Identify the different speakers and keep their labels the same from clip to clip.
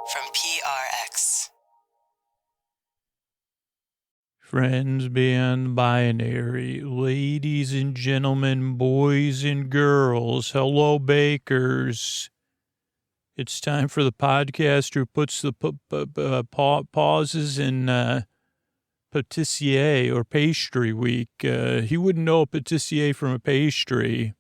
Speaker 1: from PRX.
Speaker 2: Friends beyond binary, ladies and gentlemen, boys and girls, hello bakers. It's time for the podcast who puts the pauses in patissier or pastry week. He wouldn't know a patissier from a pastry.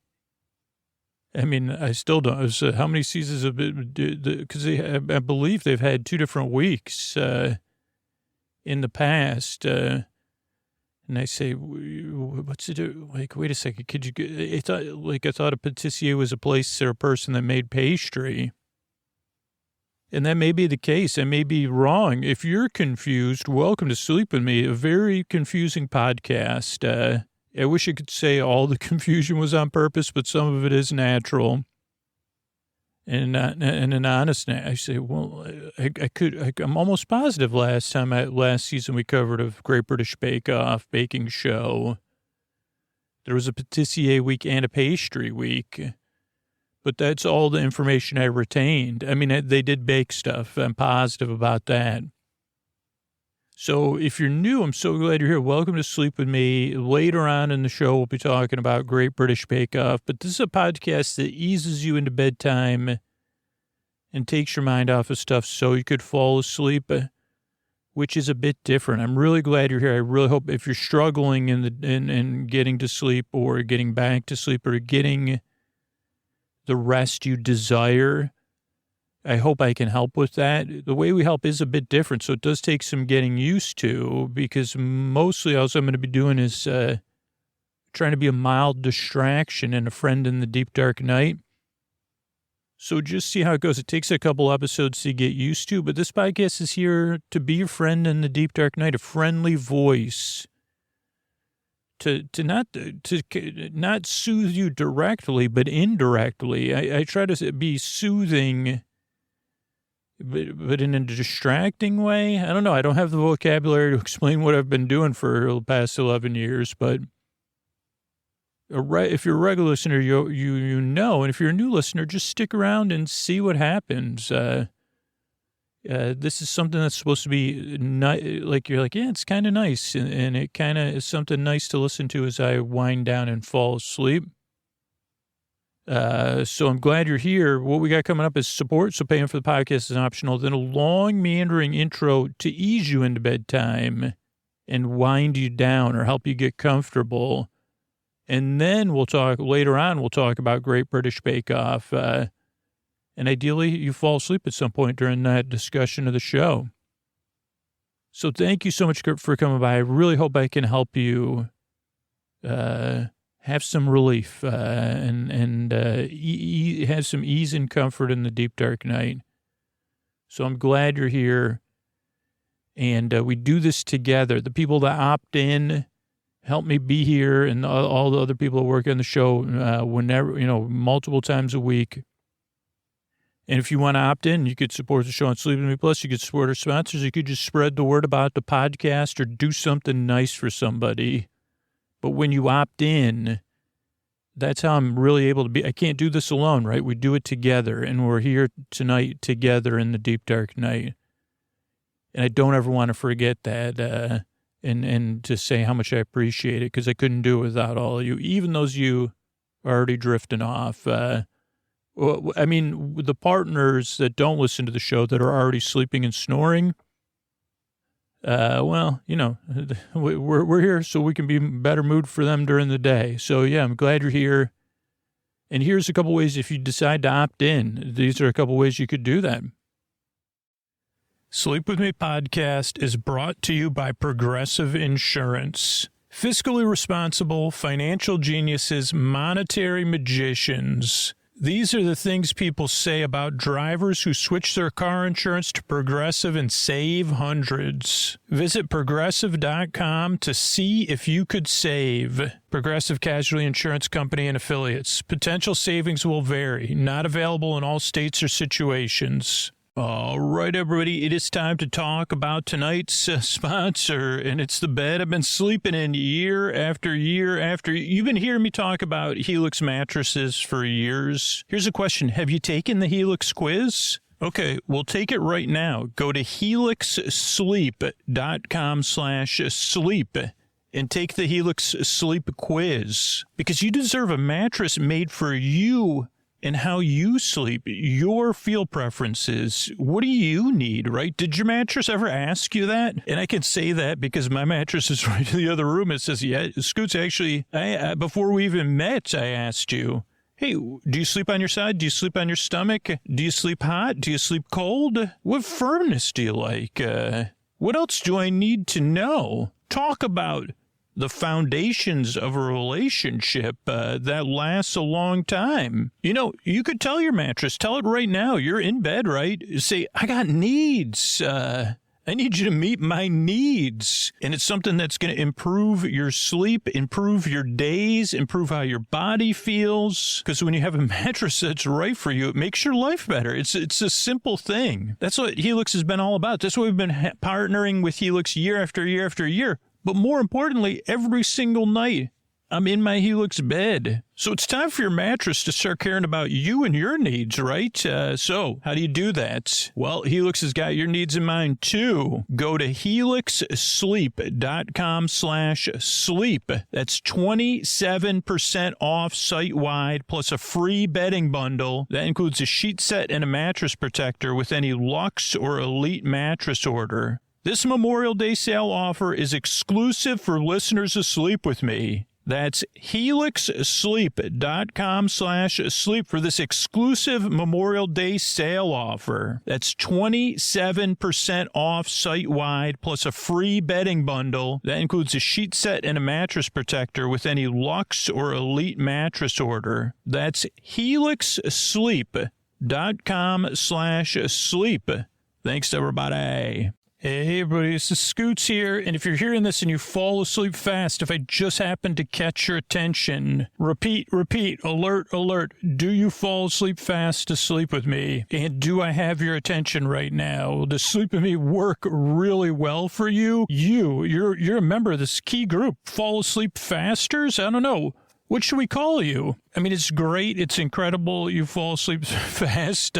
Speaker 2: I mean, I still don't. So how many seasons of it? Because I believe they've had 2 different weeks in the past. And I say, what's it? Like, wait a second. Could you get, I thought a patissier was a place or a person that made pastry. And that may be the case. I may be wrong. If you're confused, welcome to Sleep With Me, a very confusing podcast. I wish I could say all the confusion was on purpose, but some of it is natural. And an honest, I say, well, I'm almost positive last season we covered a Great British Bake Off baking show. There was a patissier week and a pastry week, but that's all the information I retained. I mean, they did bake stuff. I'm positive about that. So if you're new, I'm so glad you're here. Welcome to Sleep With Me. Later on in the show, we'll be talking about Great British Bake Off, but this is a podcast that eases you into bedtime and takes your mind off of stuff so you could fall asleep, which is a bit different. I'm really glad you're here. I really hope if you're struggling in getting to sleep or getting back to sleep or getting the rest you desire, I hope I can help with that. The way we help is a bit different, so it does take some getting used to, because mostly all I'm going to be doing is trying to be a mild distraction and a friend in the deep, dark night. So just see how it goes. It takes a couple episodes to get used to, but this podcast is here to be your friend in the deep, dark night, a friendly voice to not soothe you directly, but indirectly. I try to be soothing, but in a distracting way. I don't know. I don't have the vocabulary to explain what I've been doing for the past 11 years, but if you're a regular listener, you know, and if you're a new listener, just stick around and see what happens. This is something that's supposed to be like, you're like, yeah, it's kind of nice, and it kind of is something nice to listen to as I wind down and fall asleep. So I'm glad you're here. What we got coming up is support. So paying for the podcast is optional. Then a long meandering intro to ease you into bedtime and wind you down or help you get comfortable. And then we'll talk about Great British Bake Off. And ideally you fall asleep at some point during that discussion of the show. So thank you so much for coming by. I really hope I can help you, have some relief, and have some ease and comfort in the deep, dark night. So I'm glad you're here. And we do this together. The people that opt in help me be here, and all the other people that work on the show whenever, multiple times a week. And if you want to opt in, you could support the show on Sleep With Me Plus. You could support our sponsors. You could just spread the word about the podcast or do something nice for somebody. But when you opt in, that's how I'm really able to be. I can't do this alone, right? We do it together, and we're here tonight together in the deep, dark night. And I don't ever want to forget that and to say how much I appreciate it, because I couldn't do it without all of you, even those you are already drifting off. The partners that don't listen to the show that are already sleeping and snoring, we're here so we can be in better mood for them during the day. So yeah, I'm glad you're here. And here's a couple ways if you decide to opt in. These are a couple ways you could do that. Sleep With Me podcast is brought to you by Progressive Insurance. Fiscally responsible, financial geniuses, monetary magicians. These are the things people say about drivers who switch their car insurance to Progressive and save hundreds. Visit Progressive.com to see if you could save. Progressive Casualty Insurance Company and Affiliates. Potential savings will vary. Not available in all states or situations. All right, everybody, it is time to talk about tonight's sponsor, and it's the bed I've been sleeping in year after year after. You've been hearing me talk about Helix mattresses for years. Here's a question. Have you taken the Helix quiz? Okay, we'll take it right now. Go to helixsleep.com/sleep and take the Helix Sleep quiz, because you deserve a mattress made for you and how you sleep, your feel preferences. What do you need, right? Did your mattress ever ask you that? And I can say that because my mattress is right in the other room. It says, yeah, Scoots, actually, before we even met, I asked you, hey, do you sleep on your side? Do you sleep on your stomach? Do you sleep hot? Do you sleep cold? What firmness do you like? What else do I need to know? Talk about the foundations of a relationship that lasts a long time. You know, you could tell your mattress, tell it right now, you're in bed, right? Say, I got needs. I need you to meet my needs. And it's something that's going to improve your sleep, improve your days, improve how your body feels. Because when you have a mattress that's right for you, it makes your life better. It's a simple thing. That's what Helix has been all about. That's why we've been partnering with Helix year after year after year. But more importantly, every single night, I'm in my Helix bed. So it's time for your mattress to start caring about you and your needs, right? So how do you do that? Well, Helix has got your needs in mind, too. Go to helixsleep.com/sleep. That's 27% off site-wide, plus a free bedding bundle. That includes a sheet set and a mattress protector with any Luxe or Elite mattress order. This Memorial Day sale offer is exclusive for listeners of Sleep With Me. That's helixsleep.com/sleep for this exclusive Memorial Day sale offer. That's 27% off site-wide, plus a free bedding bundle. That includes a sheet set and a mattress protector with any Luxe or Elite mattress order. That's helixsleep.com/sleep. Thanks, everybody. Hey, everybody, this is Scoots here, and if you're hearing this and you fall asleep fast, if I just happen to catch your attention, repeat, alert, do you fall asleep fast to Sleep With Me? And do I have your attention right now? Does Sleep With Me work really well for you? You're a member of this key group, fall asleep fasters? I don't know. What should we call you? I mean, it's great. It's incredible. You fall asleep fast.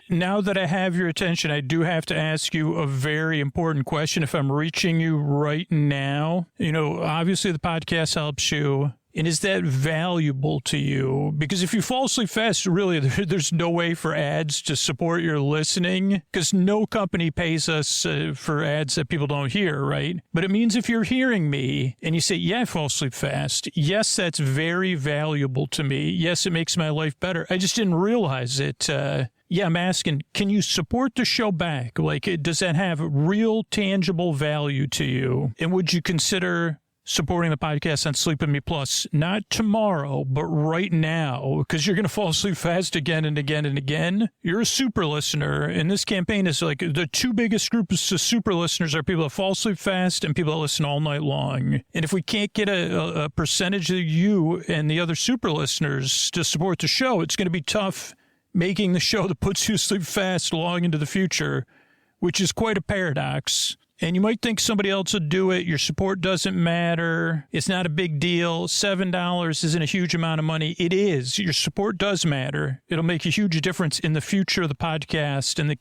Speaker 2: Now that I have your attention, I do have to ask you a very important question. If I'm reaching you right now, you know, obviously the podcast helps you. And is that valuable to you? Because if you fall asleep fast, really, there's no way for ads to support your listening, because no company pays us for ads that people don't hear, right? But it means if you're hearing me and you say, yeah, I fall asleep fast, yes, that's very valuable to me. Yes, it makes my life better. I just didn't realize it. Yeah, I'm asking, can you support the show back? Like, does that have real, tangible value to you? And would you consider supporting the podcast on Sleep With Me Plus, not tomorrow, but right now, because you're going to fall asleep fast again and again and again. You're a super listener, and this campaign is like the two biggest groups of super listeners are people that fall asleep fast and people that listen all night long. And if we can't get a percentage of you and the other super listeners to support the show, it's going to be tough making the show that puts you to sleep fast long into the future, which is quite a paradox. And you might think somebody else would do it. Your support doesn't matter. It's not a big deal. $7 isn't a huge amount of money. It is. Your support does matter. It'll make a huge difference in the future of the podcast and the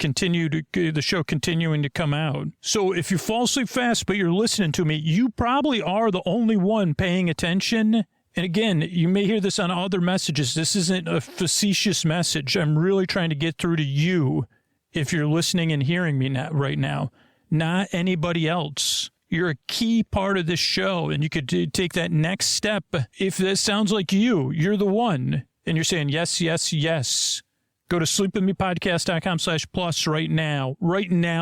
Speaker 2: show continuing to come out. So if you fall asleep fast, but you're listening to me, you probably are the only one paying attention. And again, you may hear this on other messages. This isn't a facetious message. I'm really trying to get through to you if you're listening and hearing me right now. Not anybody else. You're a key part of this show, and you could take that next step. If this sounds like you're the one, and you're saying yes, yes, yes. Go to sleepwithmepodcast.com/plus right now,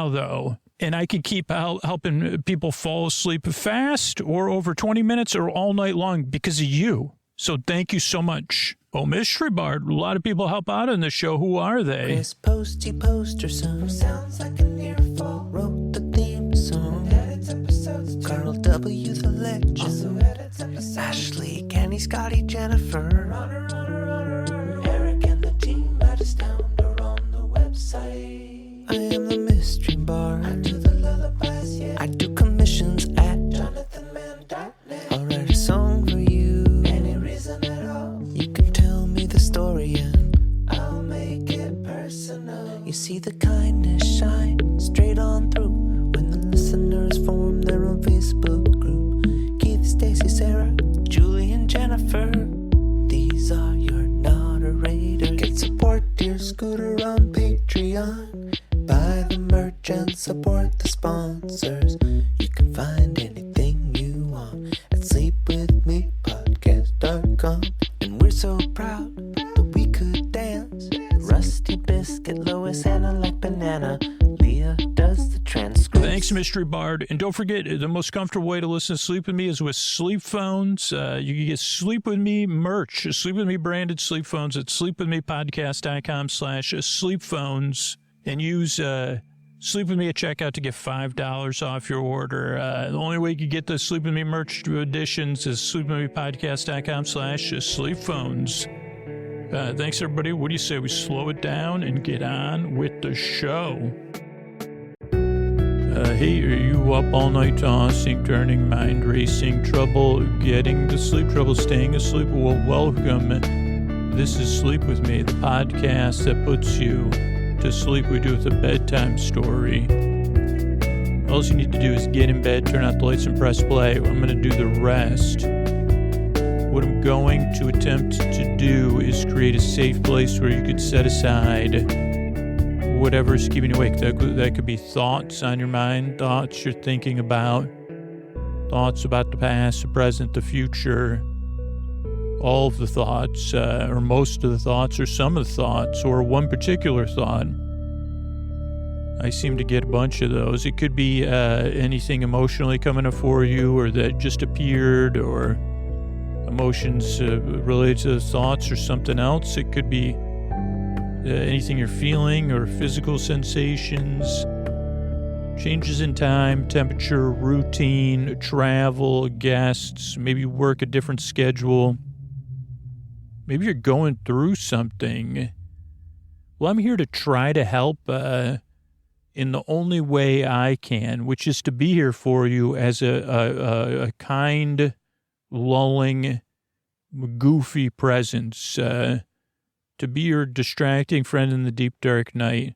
Speaker 2: though. And I can keep helping people fall asleep fast or over 20 minutes or all night long because of you. So thank you so much. Oh, Mystery Bard, a lot of people help out on this show. Who are they?
Speaker 3: Chris Posty Poster Son, who sounds like an earful, wrote the theme song. Edits episodes too. Carl W. the Legend, also edits episodes. Ashley, Kenny, Scotty, Jennifer. Runner. Eric and the team at Astound are on the website. I am the Mystery Bard. I do the lullabies, yeah. I do commissions at jonathanmann.net. I'll write a song for you. Any reason at all. You can tell me the story and I'll make it personal. You see the kindness shine straight on through when the listeners form their own Facebook group. Keith, Stacy, Sarah, Julie, and Jennifer. These are your moderators. Get support your scooter on Patreon. Buy the merch and support the sponsors. You can find anything you want at sleepwithmepodcast.com. And we're so proud that we could dance. Rusty Biscuit, Lois, Hannah like banana. Leah does the transcript.
Speaker 2: Thanks, Mystery Bard. And don't forget, the most comfortable way to listen to Sleep With Me is with sleep phones. You can get Sleep With Me merch, Sleep With Me branded sleep phones at sleepwithmepodcast.com/sleepphones. And use Sleep With Me at checkout to get $5 off your order. The only way you can get the Sleep With Me merch editions is sleepwithmepodcast.com/sleepphones. Thanks, everybody. What do you say we slow it down and get on with the show? Hey, are you up all night tossing, turning, mind racing, trouble getting to sleep, trouble staying asleep? Well, welcome. This is Sleep With Me, the podcast that puts you to sleep. We do with a bedtime story. All you need to do is get in bed, turn out the lights, and press play. I'm going to do the rest. What I'm going to attempt to do is create a safe place where you could set aside whatever's keeping you awake. That could be thoughts on your mind, thoughts you're thinking about, thoughts about the past, the present, the future, all of the thoughts, or most of the thoughts, or some of the thoughts, or one particular thought. I seem to get a bunch of those. It could be anything emotionally coming up for you, or that just appeared, or emotions related to the thoughts, or something else. It could be anything you're feeling, or physical sensations, changes in time, temperature, routine, travel, guests, maybe you work a different schedule. Maybe you're going through something. Well, I'm here to try to help in the only way I can, which is to be here for you as a kind, lulling, goofy presence, to be your distracting friend in the deep, dark night,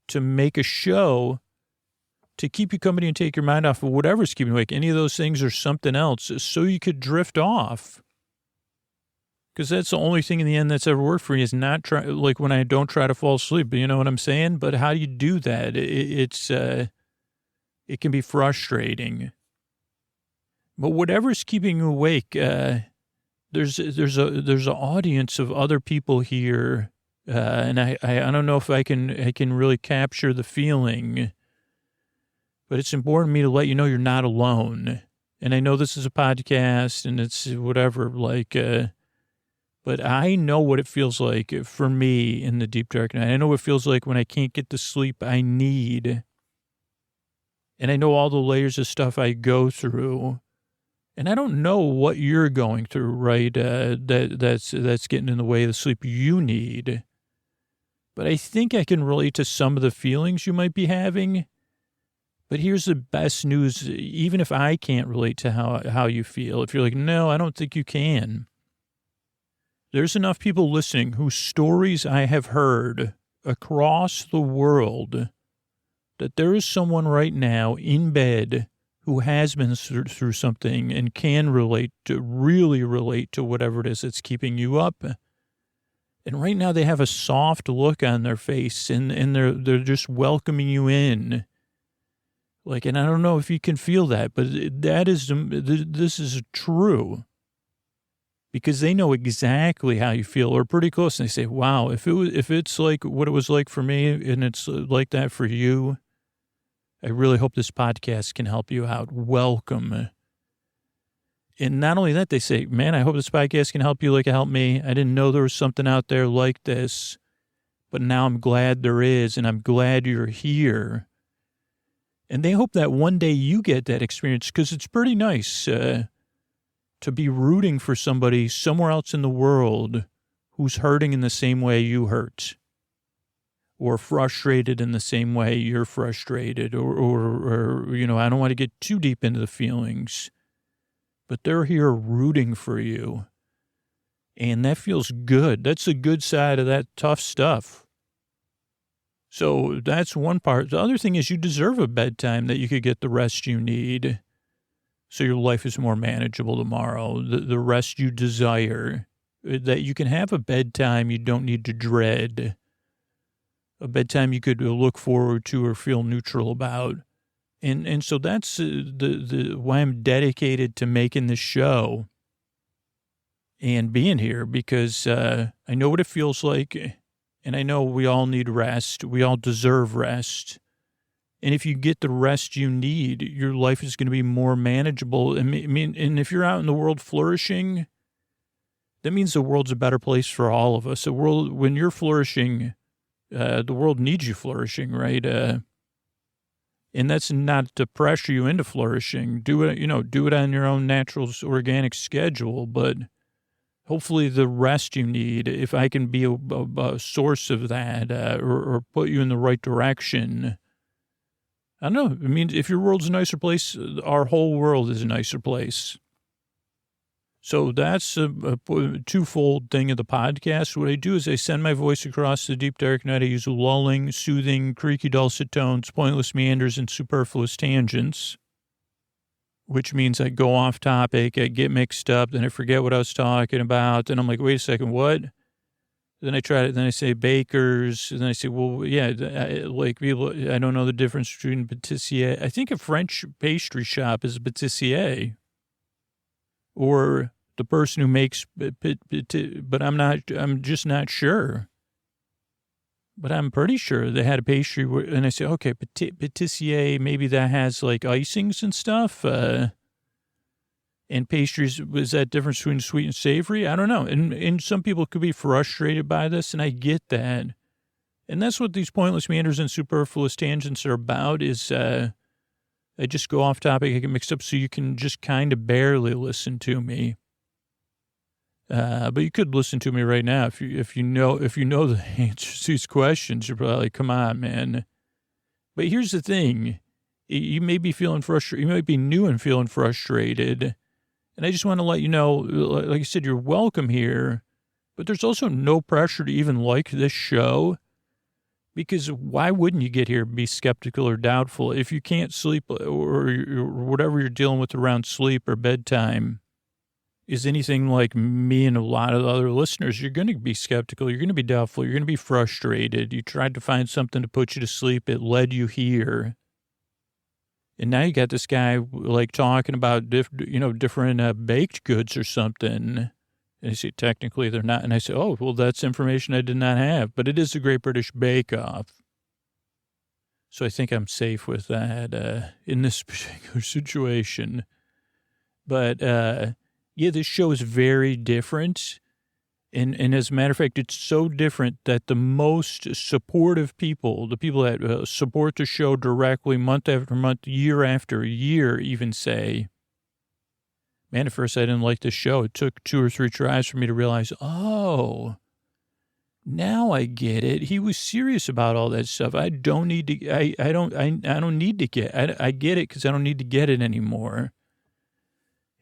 Speaker 2: to make a show to keep you company and take your mind off of whatever's keeping you awake, any of those things or something else, so you could drift off. Because that's the only thing in the end that's ever worked for me, is not try, like when I don't try to fall asleep. You know what I'm saying? But how do you do that? It can be frustrating. But whatever's keeping you awake, there's an audience of other people here, and I don't know if I can really capture the feeling, but it's important to me to let you know you're not alone. And I know this is a podcast and it's whatever, but I know what it feels like for me in the deep dark night. I know what it feels like when I can't get the sleep I need. And I know all the layers of stuff I go through. And I don't know what you're going through, right? That's getting in the way of the sleep you need. But I think I can relate to some of the feelings you might be having. But here's the best news. Even if I can't relate to how you feel, if you're like, no, I don't think you can. There's enough people listening whose stories I have heard across the world that there is someone right now in bed who has been through something and can really relate to whatever it is that's keeping you up. And right now they have a soft look on their face and they're just welcoming you in. Like, and I don't know if you can feel that, but this is true. Because they know exactly how you feel, or pretty close. And they say, wow, if it's like what it was like for me and it's like that for you, I really hope this podcast can help you out. Welcome. And not only that, they say, man, I hope this podcast can help you like it helped me. I didn't know there was something out there like this, but now I'm glad there is, and I'm glad you're here. And they hope that one day you get that experience, because it's pretty nice to be rooting for somebody somewhere else in the world who's hurting in the same way you hurt, or frustrated in the same way you're frustrated, or you know, I don't want to get too deep into the feelings, but they're here rooting for you. And that feels good. That's the good side of that tough stuff. So that's one part. The other thing is you deserve a bedtime that you could get the rest you need so your life is more manageable tomorrow. The rest you desire, that you can have a bedtime you don't need to dread, a bedtime you could look forward to or feel neutral about. And so that's the why I'm dedicated to making this show and being here, because I know what it feels like. And I know we all need rest. We all deserve rest. And if you get the rest you need, your life is going to be more manageable. And if you're out in the world flourishing, that means the world's a better place for all of us. The world, when you're flourishing, the world needs you flourishing, right? And that's not to pressure you into flourishing. Do it on your own natural, organic schedule, but hopefully the rest you need, if I can be a source of that, or put you in the right direction. I don't know. I mean, if your world's a nicer place, our whole world is a nicer place. So that's a twofold thing of the podcast. What I do is I send my voice across the deep, dark night. I use lulling, soothing, creaky, dulcet tones, pointless meanders, and superfluous tangents, which means I go off topic, I get mixed up, then I forget what I was talking about. Then I'm like, wait a second, what? Then I try it, then I say bakers, and then I say, well, yeah, like people, I don't know the difference between pâtissier. I think a French pastry shop is a pâtissier, or the person who makes, but I'm just not sure. But I'm pretty sure they had a pastry, and I say, okay, pâtissier, maybe that has like icings and stuff. And pastries, was that difference between sweet and savory? I don't know. And some people could be frustrated by this, and I get that. And that's what these pointless meanders and superfluous tangents are about, is I just go off topic, I get mixed up, so you can just kind of barely listen to me. But you could listen to me right now. If you know the answers to these questions, you're probably like, come on, man. But here's the thing. You may be feeling frustrated. You might be new and feeling frustrated. And I just want to let you know, like I said, you're welcome here, but there's also no pressure to even like this show, because why wouldn't you get here and be skeptical or doubtful? If you can't sleep, or whatever you're dealing with around sleep or bedtime is anything like me and a lot of other listeners, you're going to be skeptical. You're going to be doubtful. You're going to be frustrated. You tried to find something to put you to sleep. It led you here. And now you got this guy like talking about different baked goods or something. And I say, technically they're not. And I say, oh, well, that's information I did not have. But it is the Great British Bake Off. So I think I'm safe with that in this particular situation. But yeah, this show is very different. And as a matter of fact, it's so different that the most supportive people, the people that support the show directly month after month, year after year, even say, man, at first I didn't like this show. It took 2 or 3 tries for me to realize, oh, now I get it. He was serious about all that stuff. I don't need to, I don't need to get, I get it because I don't need to get it anymore.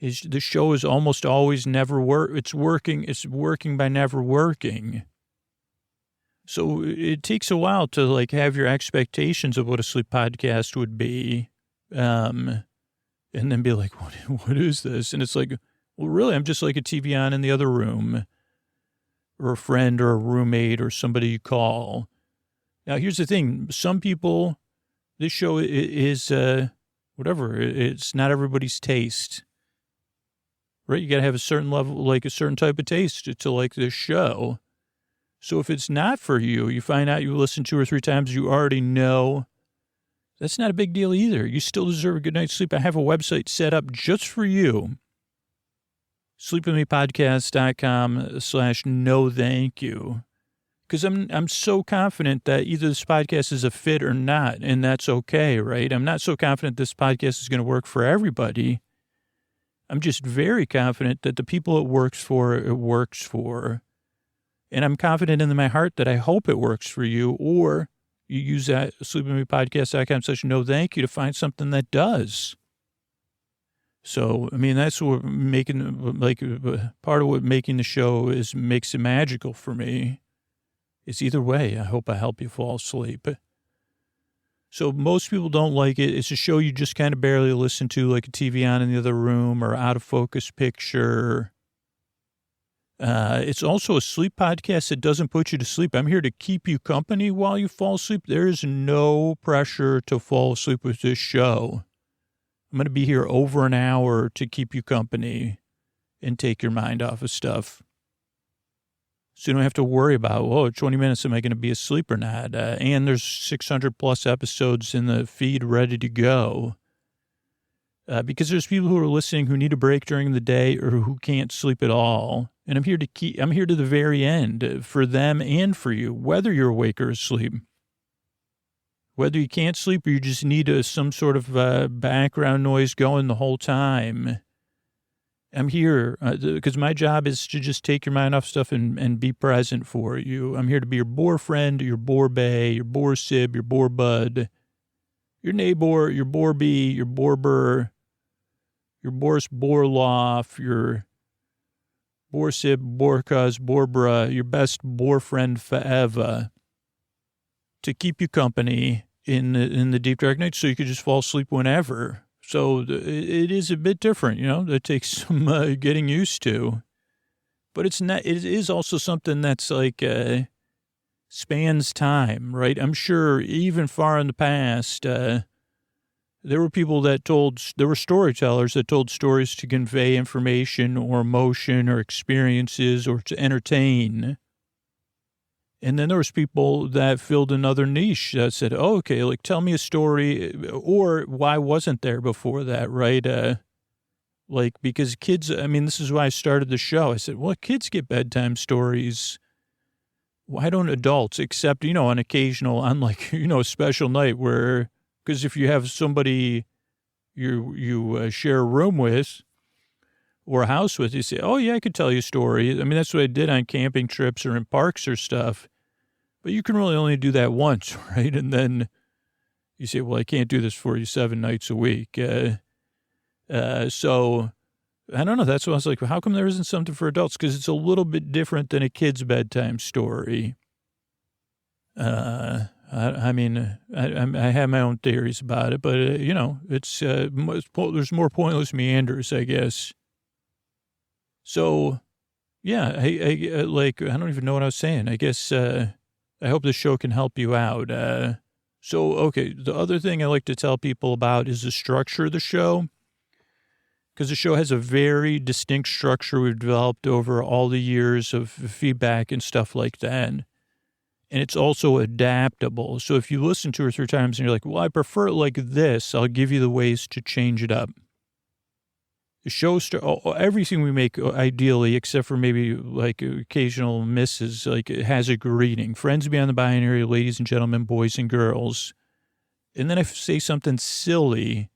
Speaker 2: The show is almost always never work. It's working by never working. So it takes a while to like have your expectations of what a sleep podcast would be. And then be like, what is this? And it's like, well, really, I'm just like a TV on in the other room, or a friend or a roommate or somebody you call. Now, here's the thing. Some people, this show is, whatever. It's not everybody's taste. Right? You got to have a certain level, like a certain type of taste to like this show. So if it's not for you, you find out you listen 2 or 3 times, you already know, that's not a big deal either. You still deserve a good night's sleep. I have a website set up just for you. sleepwithmepodcast.com/no thank you. Because I'm so confident that either this podcast is a fit or not, and that's okay, right? I'm not so confident this podcast is going to work for everybody. I'm just very confident that the people it works for. And I'm confident in my heart that I hope it works for you, or you use that sleepwithmepodcast.com/no thank you to find something that does. So, I mean, that's what part of what making the show makes it magical for me. It's either way. I hope I help you fall asleep. So most people don't like it. It's a show you just kind of barely listen to, like a TV on in the other room or out of focus picture. It's also a sleep podcast that doesn't put you to sleep. I'm here to keep you company while you fall asleep. There is no pressure to fall asleep with this show. I'm going to be here over an hour to keep you company and take your mind off of stuff. So you don't have to worry about, 20 minutes, am I going to be asleep or not? And there's 600 plus episodes in the feed ready to go. Because there's people who are listening who need a break during the day or who can't sleep at all. And I'm here to the very end for them and for you, whether you're awake or asleep. Whether you can't sleep or you just need some sort of background noise going the whole time. I'm here because my job is to just take your mind off stuff and be present for you. I'm here to be your boar friend, your boar bay, your boar sib, your boar bud, your neighbor, your boar bee, your boar burr, your boar's borloff, your boar sib, boar cuz, boar bruh, your best boar friend forever. To keep you company in the deep dark night so you could just fall asleep whenever. So it is a bit different, it takes some getting used to, but it is also something that's like, spans time, right? I'm sure even far in the past, there were storytellers that told stories to convey information or emotion or experiences or to entertain. And then there was people that filled another niche that said, oh, okay, like tell me a story, or why wasn't there before that, right? Because kids, this is why I started the show. I said, well, kids get bedtime stories. Why don't adults, except, on occasional, on a special night where, because if you have somebody you share a room with or a house with, you say, oh yeah, I could tell you a story. That's what I did on camping trips or in parks or stuff. But you can really only do that once, right? And then you say, well, I can't do this for you 7 nights a week. So I don't know. That's why I was like, well, how come there isn't something for adults? Because it's a little bit different than a kid's bedtime story. I have my own theories about it, but, it's there's more pointless meanders, I guess. So, yeah, I don't even know what I was saying. I guess I hope this show can help you out. Okay, the other thing I like to tell people about is the structure of the show, because the show has a very distinct structure we've developed over all the years of feedback and stuff like that. And it's also adaptable. So if you listen 2 or 3 times and you're like, well, I prefer it like this, I'll give you the ways to change it up. The show, everything we make, ideally, except for maybe like occasional misses, like it has a greeting. Friends beyond the binary, ladies and gentlemen, boys and girls. And then I say something silly,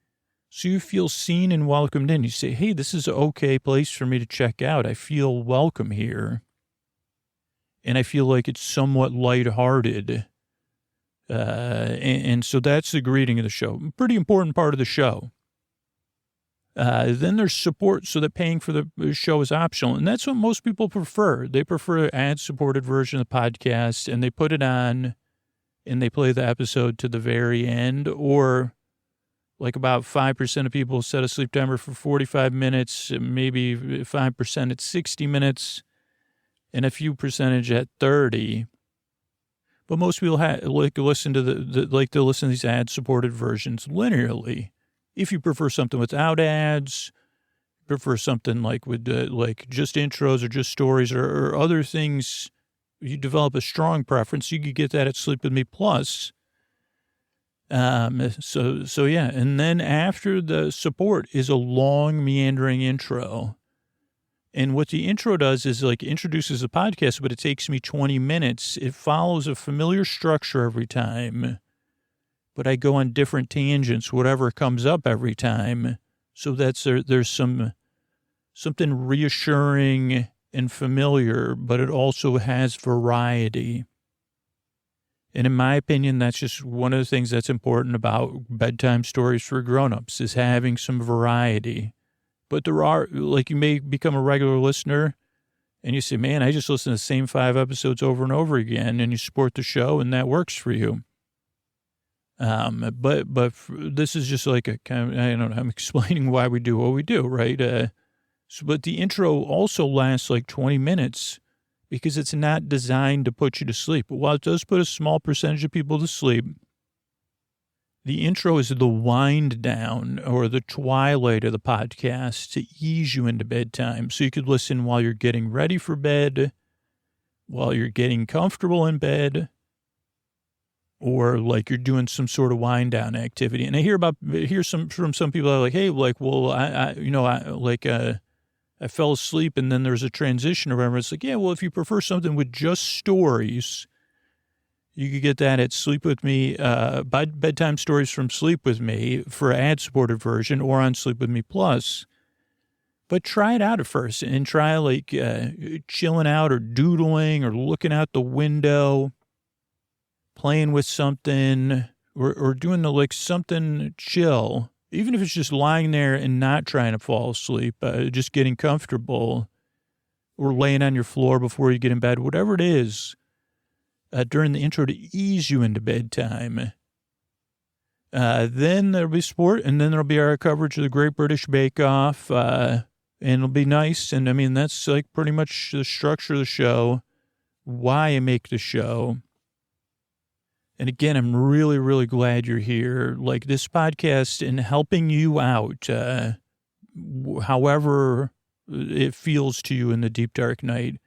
Speaker 2: so you feel seen and welcomed in. You say, hey, this is an okay place for me to check out. I feel welcome here. And I feel like it's somewhat lighthearted. And so that's the greeting of the show. Pretty important part of the show. Then there's support so that paying for the show is optional. And that's what most people prefer. They prefer an ad-supported version of the podcast, and they put it on and they play the episode to the very end. Or like about 5% of people set a sleep timer for 45 minutes, maybe 5% at 60 minutes, and a few percentage at 30. But most people listen to they'll listen to these ad-supported versions linearly. If you prefer something without ads, prefer something like with just intros or just stories or other things, you develop a strong preference. You could get that at Sleep With Me Plus. So yeah. And then after the support is a long meandering intro. And what the intro does is introduces the podcast, but it takes me 20 minutes. It follows a familiar structure every time. But I go on different tangents, whatever comes up every time. So there's something reassuring and familiar, but it also has variety. And in my opinion, that's just one of the things that's important about bedtime stories for grownups is having some variety. But there are, you may become a regular listener and you say, man, I just listen to the same 5 episodes over and over again, and you support the show and that works for you. But this is just like a kind of, I don't know, I'm explaining why we do what we do, right? But the intro also lasts like 20 minutes because it's not designed to put you to sleep. But while it does put a small percentage of people to sleep, the intro is the wind down or the twilight of the podcast to ease you into bedtime. So you could listen while you're getting ready for bed, while you're getting comfortable in bed, or like you're doing some sort of wind down activity. And I hear from some people that are like, hey, like, well, I fell asleep and then there's a transition or whatever. It's like, yeah, well, if you prefer something with just stories, you could get that at Sleep With Me, bedtime stories from Sleep With Me for ad-supported version or on Sleep With Me Plus. But try it out at first and try like chilling out or doodling or looking out the window, playing with something or doing something chill. Even if it's just lying there and not trying to fall asleep, just getting comfortable or laying on your floor before you get in bed, whatever it is. During the intro to ease you into bedtime. Then there'll be sport, and then there'll be our coverage of the Great British Bake Off, and it'll be nice. And I mean, that's like pretty much the structure of the show, why I make the show. And again, I'm really, really glad you're here. Like this podcast and helping you out, however it feels to you in the deep, dark night,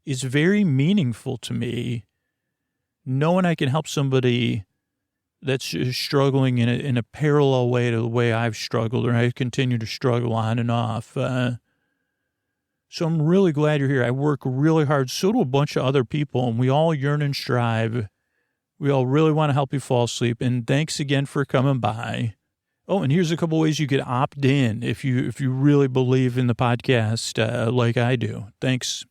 Speaker 2: is very meaningful to me. Knowing I can help somebody that's struggling in a parallel way to the way I've struggled, or I continue to struggle on and off. So I'm really glad you're here. I work really hard. So do a bunch of other people, and we all yearn and strive. We all really want to help you fall asleep. And thanks again for coming by. Oh, and here's a couple ways you could opt in if you really believe in the podcast like I do. Thanks.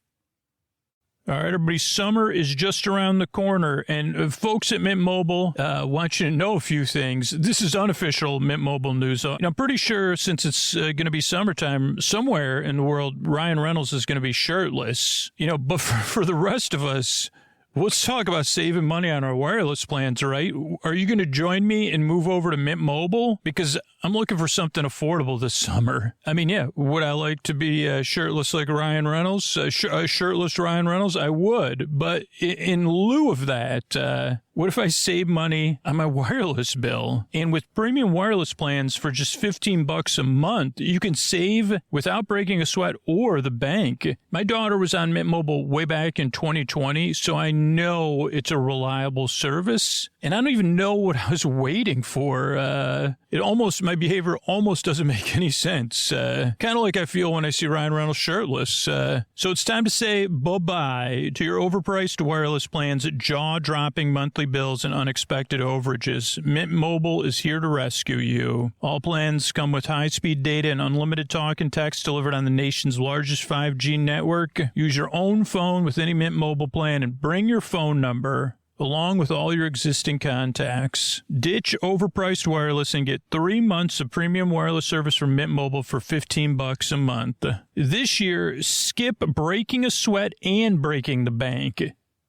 Speaker 2: All right, everybody, summer is just around the corner, and folks at Mint Mobile want you to know a few things. This is unofficial Mint Mobile news. I'm pretty sure since it's going to be summertime, somewhere in the world, Ryan Reynolds is going to be shirtless. But for the rest of us, let's talk about saving money on our wireless plans, all right? Are you going to join me and move over to Mint Mobile? Because I'm looking for something affordable this summer. I mean, yeah, would I like to be shirtless like Ryan Reynolds? Shirtless Ryan Reynolds? I would. But in lieu of that, what if I save money on my wireless bill? And with premium wireless plans for just $15 a month, you can save without breaking a sweat or the bank. My daughter was on Mint Mobile way back in 2020, so I know it's a reliable service. And I don't even know what I was waiting for. My behavior almost doesn't make any sense. Kind of like I feel when I see Ryan Reynolds shirtless. So it's time to say bye-bye to your overpriced wireless plans, jaw-dropping monthly bills, and unexpected overages. Mint Mobile is here to rescue you. All plans come with high-speed data and unlimited talk and text delivered on the nation's largest 5G network. Use your own phone with any Mint Mobile plan and bring your phone number along with all your existing contacts. Ditch overpriced wireless and get 3 months of premium wireless service from Mint Mobile for $15 a month. This year, skip breaking a sweat and breaking the bank.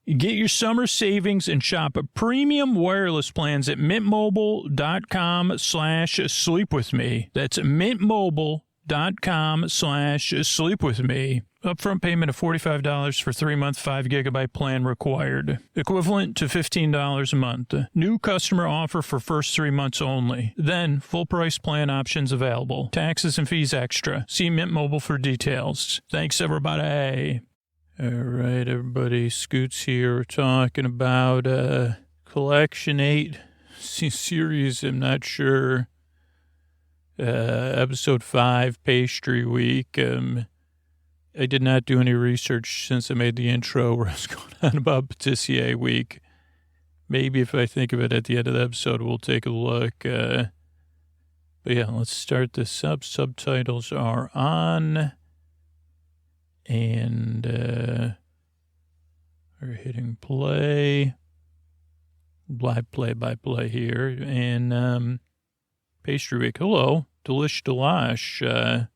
Speaker 2: Get your summer savings and shop premium wireless plans at mintmobile.com/sleepwithme. That's mintmobile.com/sleepwithme. Upfront payment of $45 for 3-month 5 gigabyte plan required. Equivalent to $15 a month. New customer offer for first 3 months only. Then full price plan options available. Taxes and fees extra. See Mint Mobile for details. Thanks, everybody. All right, everybody. Scoots here. We're talking about Collection 8 series. I'm not sure. Episode 5, Pastry Week. I did not do any research since I made the intro where I was going on about Pâtissier Week. Maybe if I think of it at the end of the episode, we'll take a look. But yeah, let's start this up. Subtitles are on. And we're hitting play. Live play-by-play here. And Pastry Week. Hello. Delish Delash.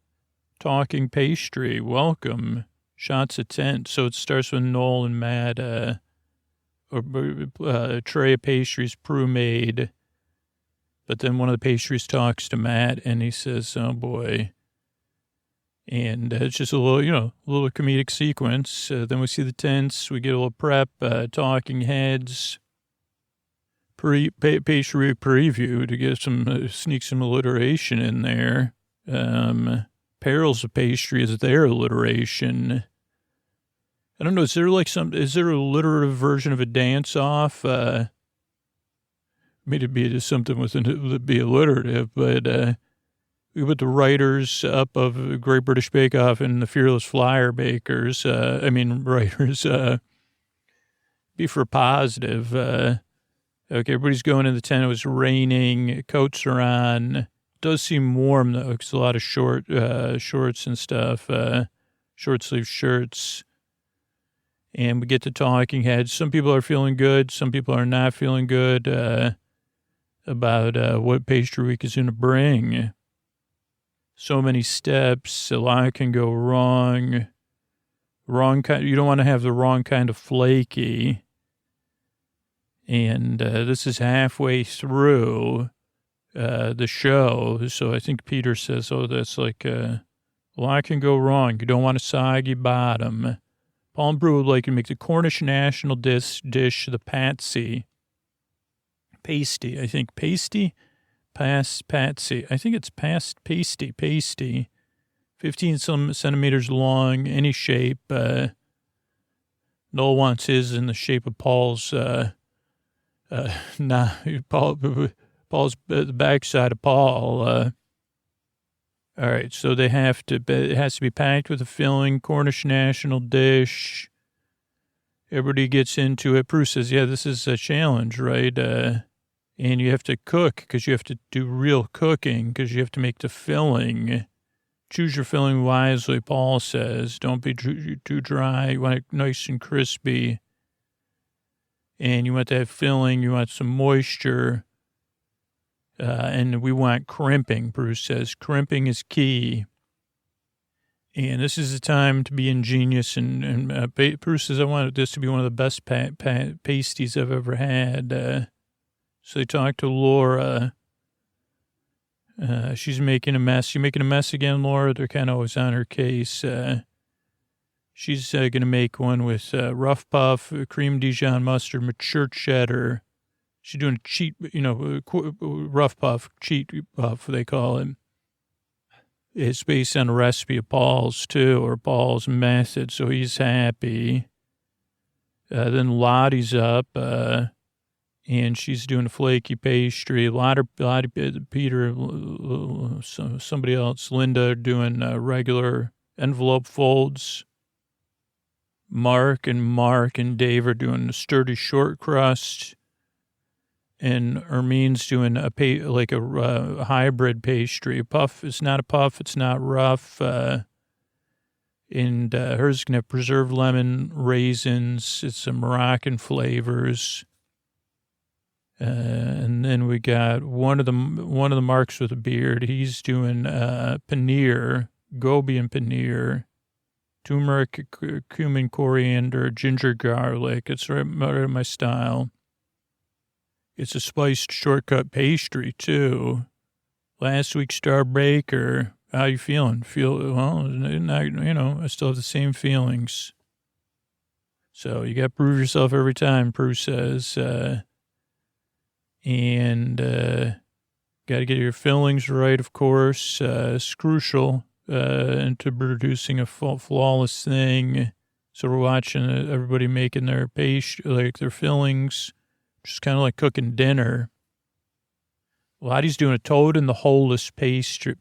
Speaker 2: Talking Pastry, welcome. Shots of tent. So it starts with Noel and Matt, tray of pastries, Prue made. But then one of the pastries talks to Matt, and he says, oh, boy. And it's just a little, a little comedic sequence. Then we see the tents. We get a little prep, talking heads, pastry preview to get some, sneak some alliteration in there. Perils of pastry is their alliteration. I don't know. Is there a alliterative version of a dance off? Maybe it'd be something would be alliterative, but, we put the writers up of Great British Bake Off and the Fearless Flyer bakers. Writers, be for positive. Okay, everybody's going in the tent. It was raining. Coats are on. It does seem warm, though, because a lot of shorts and stuff, short sleeve shirts. And we get to talking heads. Some people are feeling good. Some people are not feeling good about what Pastry Week is going to bring. So many steps, a lot can go wrong. You don't want to have the wrong kind of flaky. And this is halfway through the show. So I think Peter says, that's like a lot can go wrong. You don't want a soggy bottom. Paul and Brew would like to make the Cornish national dish the Patsy. Pasty, I think. Pasty? Patsy. I think it's pasty. 15 centimeters long, any shape. Noel wants his in the shape of Paul's, Paul's, the backside of Paul. All right, so it has to be packed with a filling, Cornish national dish. Everybody gets into it. Bruce says, yeah, this is a challenge, right? And you have to cook because you have to do real cooking because you have to make the filling. Choose your filling wisely, Paul says. Don't be too dry. You want it nice and crispy. And you want that filling. You want some moisture. And we want crimping, Bruce says. Crimping is key. And this is the time to be ingenious. And Bruce says, I want this to be one of the best pasties I've ever had. So they talk to Laura. She's making a mess. You making a mess again, Laura? They're kind of always on her case. She's going to make one with rough puff, cream Dijon mustard, mature cheddar. She's doing a cheat, rough puff, cheat puff, they call it. It's based on a recipe of Paul's, too, or Paul's method, so he's happy. Then Lottie's up. And she's doing a flaky pastry. Lottie, Peter, somebody else, Linda, doing regular envelope folds. Mark and Dave are doing a sturdy short crust. And Ermine's doing a hybrid pastry. A puff, it's not a puff, it's not rough. And hers is going to have preserved lemon, raisins, it's some Moroccan flavors. And then we got one of the Marks with a beard. He's doing paneer, gobi and paneer, turmeric, cumin, coriander, ginger, garlic. It's right in my style. It's a spiced shortcut pastry too. Last week's star baker. How you feeling? I still have the same feelings. So you got to prove yourself every time, Prue says. And got to get your fillings right, of course. It's crucial into producing a flawless thing. So we're watching everybody making their their fillings, just kind of like cooking dinner. Lottie's doing a toad in the holeless pasty.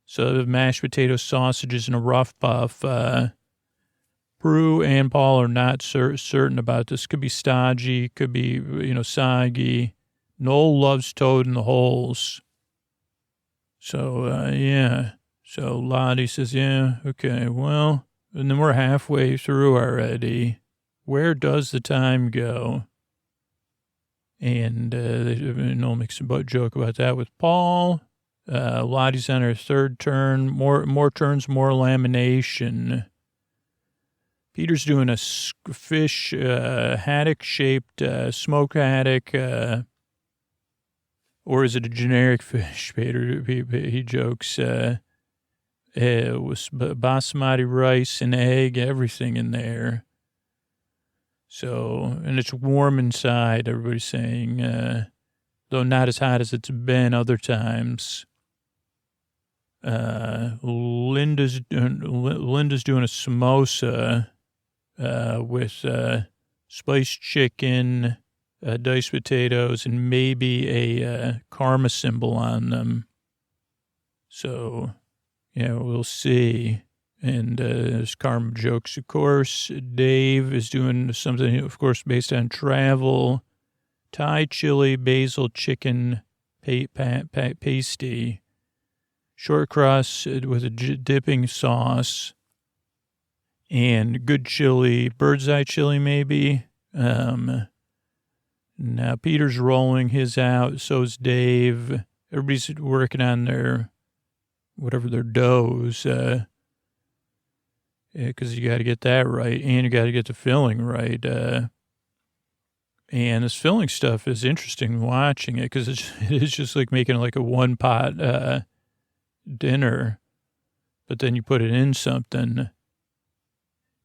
Speaker 2: So the mashed potato, sausages, and a rough puff. Prue and Paul are not certain about this. Could be stodgy, could be, soggy. Noel loves toad in the holes. So, yeah. So Lottie says, yeah, okay, well, and then we're halfway through already. Where does the time go? And Noel makes a joke about that with Paul. Lottie's on her third turn. More turns, more lamination. Peter's doing a fish haddock-shaped smoked haddock, or is it a generic fish, Peter? He jokes. With basmati rice and egg, everything in there. So, and it's warm inside, everybody's saying, though not as hot as it's been other times. Linda's doing a samosa with spiced chicken, diced potatoes, and maybe a karma symbol on them. So, yeah, we'll see. And there's karma jokes, of course. Dave is doing something, of course, based on travel. Thai chili, basil, chicken, pasty. Short crust with a dipping sauce. And good chili, bird's eye chili maybe. Now Peter's rolling his out, so's Dave. Everybody's working on their, whatever their doughs. Because you got to get that right, and you got to get the filling right. And this filling stuff is interesting watching it, because it is just like making like a one-pot dinner, but then you put it in something.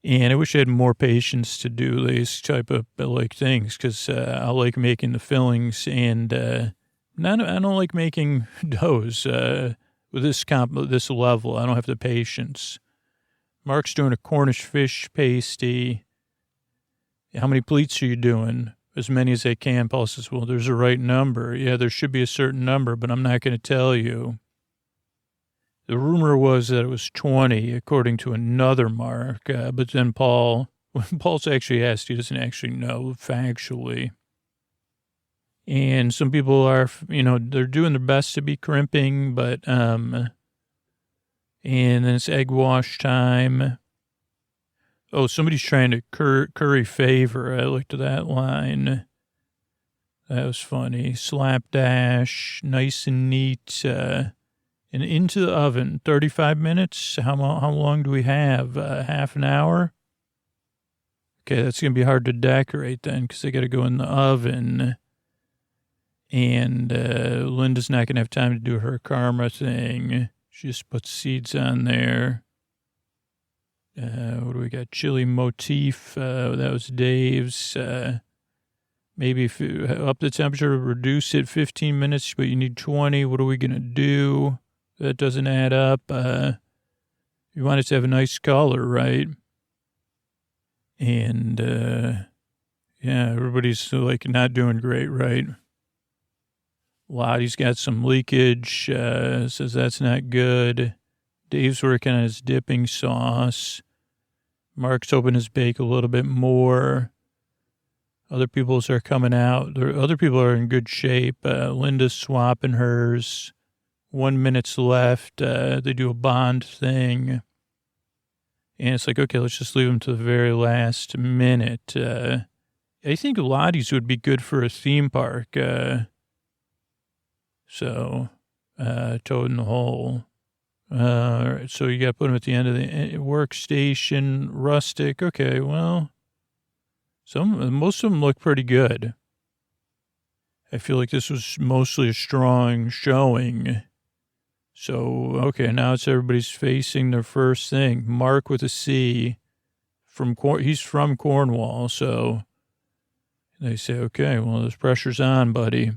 Speaker 2: And I wish I had more patience to do these type of like things, because I like making the fillings, and I don't like making doughs with this level. I don't have the patience. Mark's doing a Cornish fish pasty. How many pleats are you doing? As many as I can. Paul says, well, there's a right number. Yeah, there should be a certain number, but I'm not going to tell you. The rumor was that it was 20, according to another Mark. But then Paul's actually asked, he doesn't actually know factually. And some people are, they're doing their best to be crimping, but, and then it's egg wash time. Oh, somebody's trying to curry favor. I looked at that line. That was funny. Slapdash, nice and neat. And into the oven, 35 minutes. How long do we have? Half an hour? Okay, that's going to be hard to decorate then, because they got to go in the oven. And Linda's not going to have time to do her karma thing. She just puts seeds on there. What do we got? Chili motif. That was Dave's. Maybe if up the temperature, reduce it 15 minutes, but you need 20. What are we going to do? That doesn't add up. You want it to have a nice color, right? And, yeah, everybody's like not doing great, right? Lottie's got some leakage, says that's not good. Dave's working on his dipping sauce. Mark's hoping his bake a little bit more. Other people's are coming out. Other people are in good shape. Linda's swapping hers. 1 minute's left. They do a bond thing. And it's like, okay, let's just leave them to the very last minute. I think Lottie's would be good for a theme park. So, Toad in the Hole. So you got to put them at the end of the workstation. Rustic. Okay, well, most of them look pretty good. I feel like this was mostly a strong showing. So, okay, now it's everybody's facing their first thing. Mark with a C. He's from Cornwall, so they say, okay, well, this pressure's on, buddy.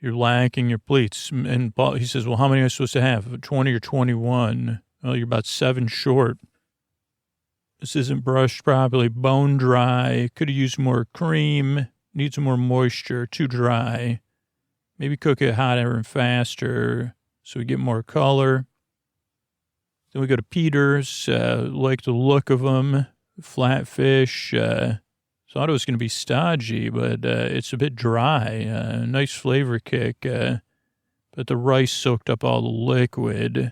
Speaker 2: You're lacking your pleats. And he says, well, how many am I supposed to have? 20 or 21? Well, you're about 7 short. This isn't brushed properly. Bone dry. Could have used more cream. Needs more moisture. Too dry. Maybe cook it hotter and faster so we get more color. Then we go to Peter's. Like the look of them. Flat fish. Thought it was going to be stodgy, but it's a bit dry. Nice flavor kick, but the rice soaked up all the liquid. Then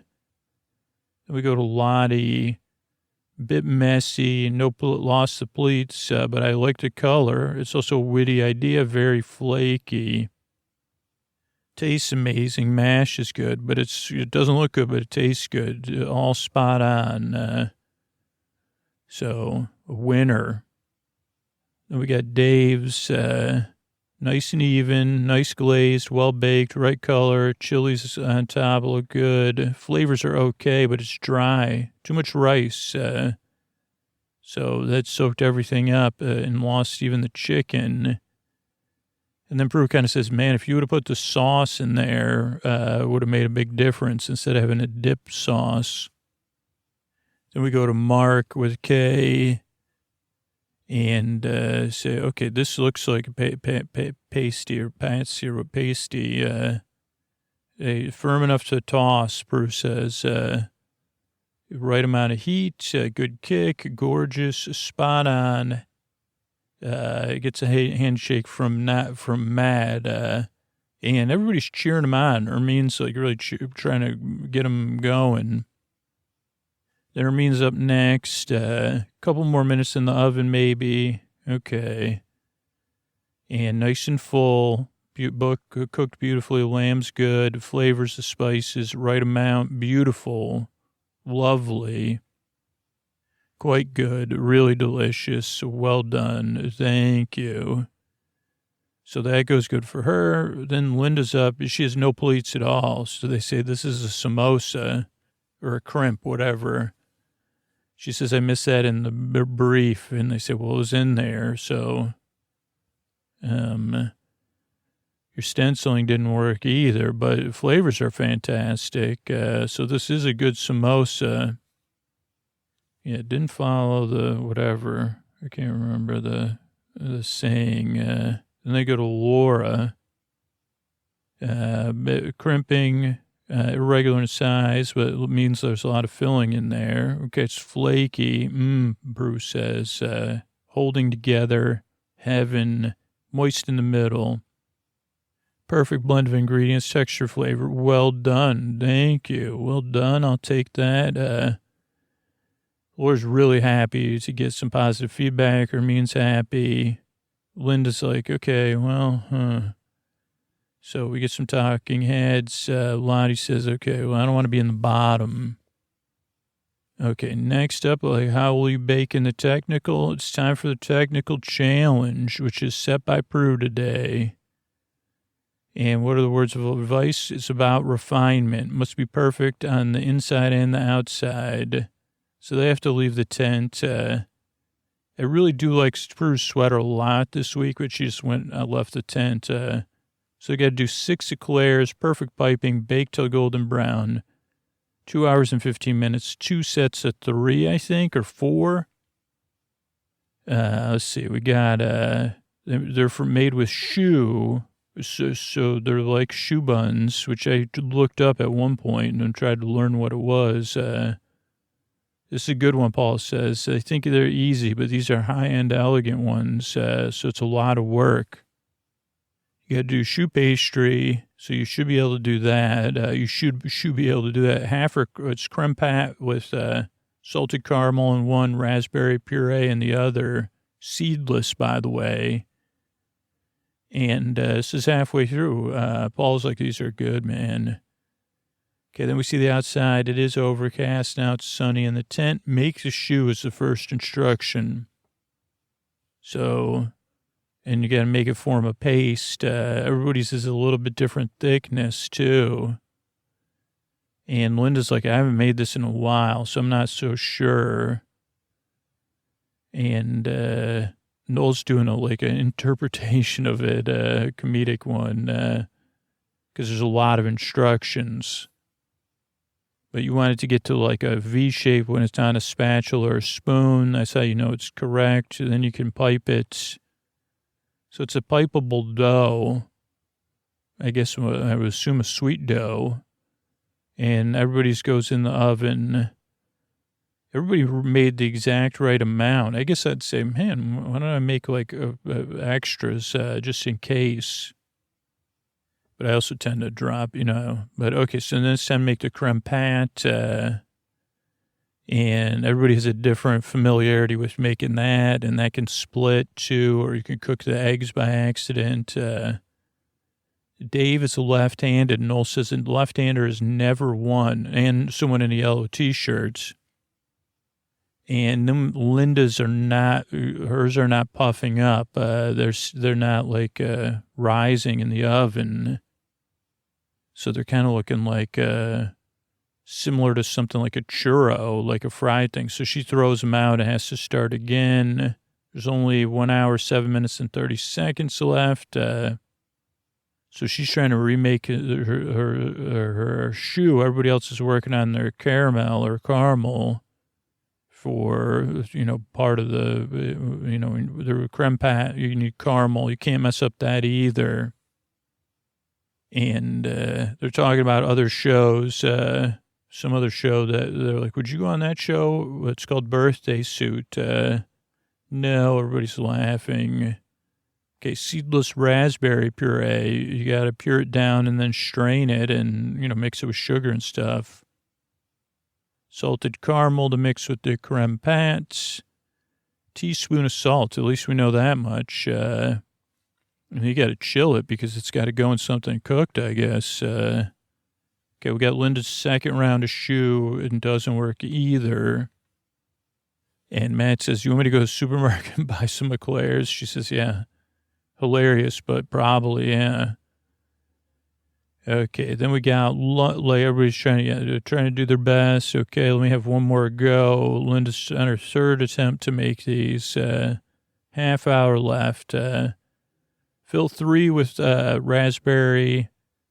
Speaker 2: we go to Lottie. Bit messy. Lost the pleats, but I like the color. It's also a witty idea, very flaky. Tastes amazing. Mash is good, but it doesn't look good, but it tastes good. All spot on. So, a winner. Then we got Dave's, nice and even, nice glazed, well-baked, right color. Chilies on top look good. Flavors are okay, but it's dry. Too much rice. So that soaked everything up and lost even the chicken. And then Prue kind of says, man, if you would have put the sauce in there, it would have made a big difference instead of having a dip sauce. Then we go to Mark with K and say, okay, this looks like a pasty or patsy or pasty. Firm enough to toss, Prue says. Right amount of heat, good kick, gorgeous, spot on. Gets a handshake from Mad, and everybody's cheering him on. Ermine's like really trying to get him going. Then Ermine's up next. Couple more minutes in the oven, maybe. Okay. And nice and full. Cooked beautifully. Lamb's good. Flavors, the spices, right amount. Beautiful. Lovely. Quite good. Really delicious. Well done. Thank you. So that goes good for her. Then Linda's up. She has no plates at all. So they say this is a samosa or a crimp, whatever. She says, I missed that in the brief. And they say, well, it was in there. So your stenciling didn't work either, but flavors are fantastic. So this is a good samosa. Yeah, it didn't follow the whatever. I can't remember the saying. Then they go to Laura. Crimping, irregular in size, but it means there's a lot of filling in there. Okay, it's flaky. Bruce says. Holding together. Heaven. Moist in the middle. Perfect blend of ingredients, texture, flavor. Well done. Thank you. Well done. I'll take that. Laura's really happy to get some positive feedback. Hermine's happy. Linda's like, okay, well, So we get some talking heads. Lottie says, okay, well, I don't want to be in the bottom. Okay, next up, like, how will you bake in the technical? It's time for the technical challenge, which is set by Prue today. And what are the words of advice? It's about refinement. Must be perfect on the inside and the outside. So they have to leave the tent. I really do like Prue's sweater a lot this week, but she just left the tent. So you got to do 6 eclairs, perfect piping, baked till golden brown. 2 hours and 15 minutes, 2 sets of 3, I think, or 4. Let's see. We got, they're made with choux. So they're like choux buns, which I looked up at one point and tried to learn what it was. This is a good one, Paul says. I think they're easy, but these are high-end, elegant ones, so it's a lot of work. You got to do choux pastry, so you should be able to do that. You should be able to do that. It's creme pat with salted caramel in one, raspberry puree in the other. Seedless, by the way. And this is halfway through. Paul's like, these are good, man. Okay, then we see the outside. It is overcast. Now it's sunny in the tent. Make the choux is the first instruction. So, and you got to make it form a paste. Everybody's is a little bit different thickness, too. And Linda's like, I haven't made this in a while, so I'm not so sure. And Noel's doing an interpretation of it, a comedic one, because there's a lot of instructions. But you want it to get to like a V shape when it's on a spatula or a spoon. That's how you know it's correct. Then you can pipe it. So it's a pipeable dough. I guess I would assume a sweet dough. And everybody's goes in the oven. Everybody made the exact right amount. I guess I'd say, man, why don't I make like extras just in case? But I also tend to drop, But okay, so then it's time to make the creme pat. And everybody has a different familiarity with making that. And that can split too, or you can cook the eggs by accident. Dave is a left-handed. Noel says a left-hander has never won. And someone in a yellow T-shirts. And them Linda's are not, hers are not puffing up. They're not like rising in the oven. So they're kind of looking like similar to something like a churro, like a fried thing. So she throws them out and has to start again. There's only 1 hour, 7 minutes, and 30 seconds left. So she's trying to remake her shoe. Everybody else is working on their caramel for, part of the, the creme pat. You need caramel. You can't mess up that either. And they're talking about other shows, some other show that they're like, would you go on that show? It's called Birthday Suit. No, everybody's laughing. Okay, seedless raspberry puree. You got to pure it down and then strain it and, mix it with sugar and stuff. Salted caramel to mix with the creme pats. Teaspoon of salt. At least we know that much. And you got to chill it because it's got to go in something cooked, I guess. Okay, we got Linda's second round of shoe. It doesn't work either. And Matt says, you want me to go to the supermarket and buy some eclairs? She says, yeah. Hilarious, but probably, yeah. Okay, then we got, like, everybody's trying to do their best. Okay, let me have one more go. Linda's on her third attempt to make these. Half hour left. Fill 3 with raspberry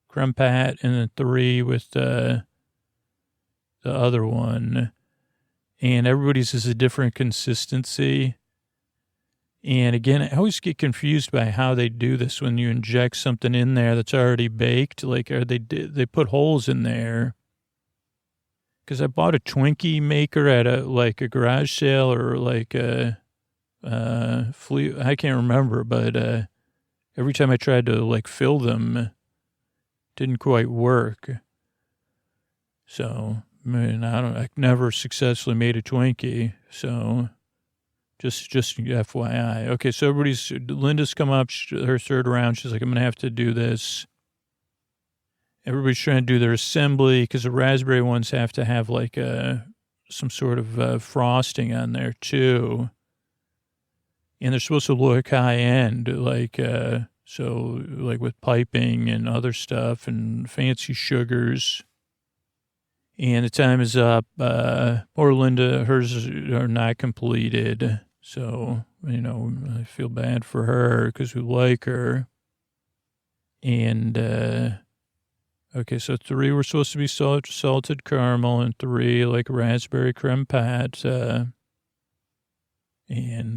Speaker 2: creme pat, and then 3 with the other one. And everybody's is a different consistency. And again, I always get confused by how they do this when you inject something in there that's already baked. Like, they put holes in there? Because I bought a Twinkie maker at a garage sale or like a flea. I can't remember, but every time I tried to fill them, it didn't quite work. So, I never successfully made a Twinkie. So, just FYI. Okay, so Linda's come up, her third round. She's like, I'm going to have to do this. Everybody's trying to do their assembly because the raspberry ones have to have some sort of frosting on there too. And they're supposed to look high end, with piping and other stuff and fancy sugars. And the time is up. Poor Linda, hers are not completed. So, I feel bad for her because we like her. And, okay, so 3 were supposed to be salted caramel and 3 raspberry creme pat. And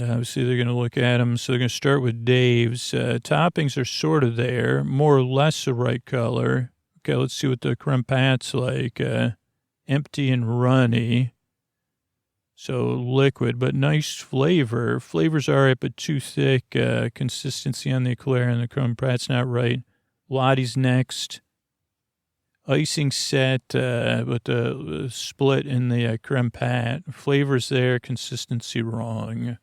Speaker 2: obviously they're going to look at them. So they're going to start with Dave's. Toppings are sort of there, more or less the right color. Okay, let's see what the creme pat's like. Empty and runny. So liquid, but nice flavor. Flavor's all right, but too thick. Consistency on the eclair and the creme pat's not right. Lottie's next. Icing set, but the split in the creme pat. Flavor's there, consistency wrong.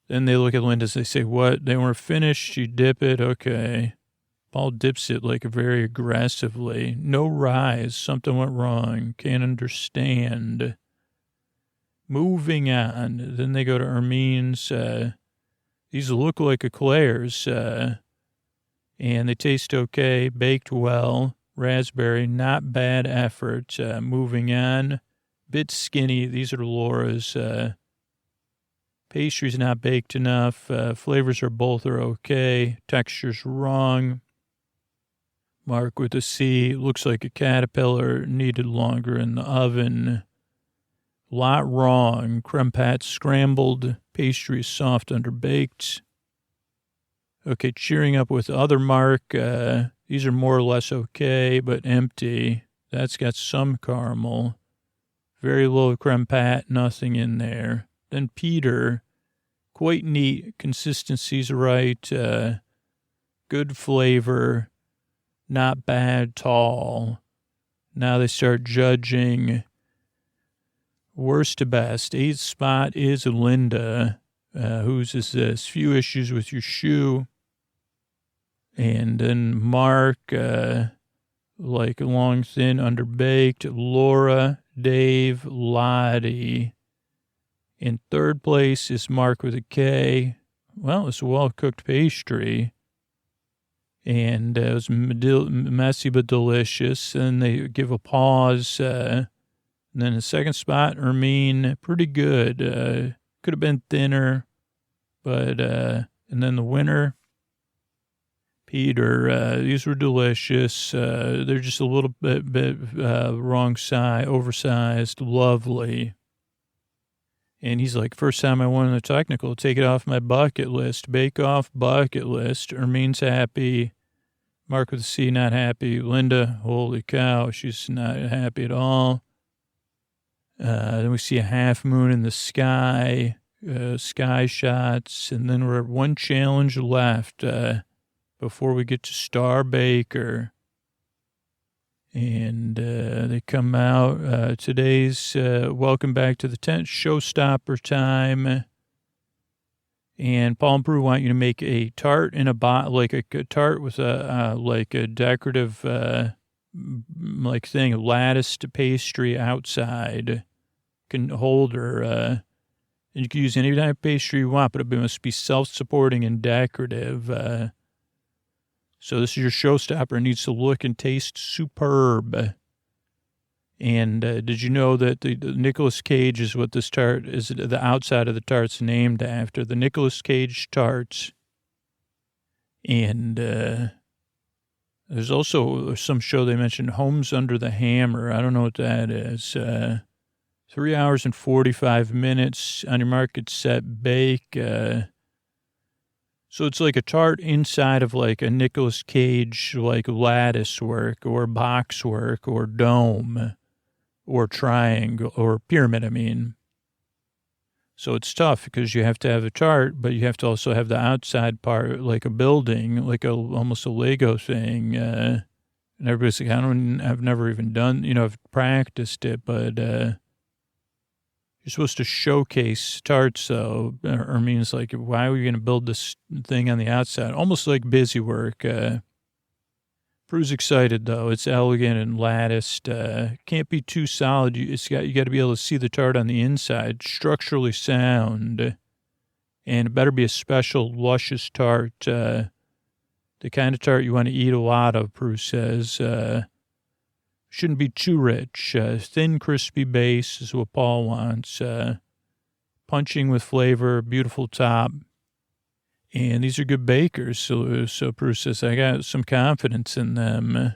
Speaker 2: Then they look at Linda's, they say, what? They weren't finished, you dip it, okay. Paul dips it very aggressively. No rise, something went wrong, can't understand. Moving on. Then they go to Ermine's. These look like eclairs, and they taste okay, baked well. Raspberry, not bad effort. Moving on. Bit skinny. These are Laura's. Pastry's not baked enough. Flavors are okay. Texture's wrong. Mark with a C. Looks like a caterpillar. Needed longer in the oven. Lot wrong. Creme pat scrambled. Pastry is soft underbaked. Okay, cheering up with other Mark. These are more or less okay, but empty. That's got some caramel. Very low creme pat, nothing in there. Then Peter, quite neat. Consistency's right. Good flavor. Not bad, tall. Now they start judging. Worst to best. 8th spot is Linda. Whose is this? Few issues with your shoe. And then Mark, long, thin, underbaked. Laura, Dave, Lottie. In third place is Mark with a K. Well, it's a well-cooked pastry. And it was messy but delicious. And they give a pause. And then the second spot, Ermine, pretty good. Could have been thinner. But, and then the winner, Peter, these were delicious. They're just a little bit wrong size, oversized, lovely. And he's like, first time I won the technical, take it off my bucket list, bake off bucket list. Ermine's happy. Mark with a C, not happy. Linda, holy cow, she's not happy at all. Then we see a half moon in the sky, sky shots. And then we're at one challenge left before we get to Star Baker. And they come out. Today's welcome back to the tent, showstopper time. And Paul and Prue want you to make a tart in a like a tart with a decorative like thing, a latticed pastry outside holder. And you can use any type of pastry you want, but it must be self-supporting and decorative. So this is your showstopper. It needs to look and taste superb. And did you know that the Nicolas Cage is what this tart is? The outside of the tart's named after the Nicolas Cage tarts. And there's also some show they mentioned, Homes Under the Hammer. I don't know what that is. 3 hours and 45 minutes on your mark, get set, bake. So it's like a tart inside of like a Nicolas Cage, like lattice work or box work or dome or triangle or pyramid, I mean. So it's tough because you have to have a tart, but you have to also have the outside part, like a building, like almost a Lego thing. And everybody's like, I've never even done, I've practiced it, but you're supposed to showcase tarts, though. Ermine's like, why are we going to build this thing on the outside? Almost like busy work. Prue's excited, though. It's elegant and latticed. Can't be too solid. You got to be able to see the tart on the inside. Structurally sound. And it better be a special, luscious tart. The kind of tart you want to eat a lot of, Prue says. Shouldn't be too rich. Thin, crispy base is what Paul wants. Punching with flavor, beautiful top. And these are good bakers. So Prue says, I got some confidence in them.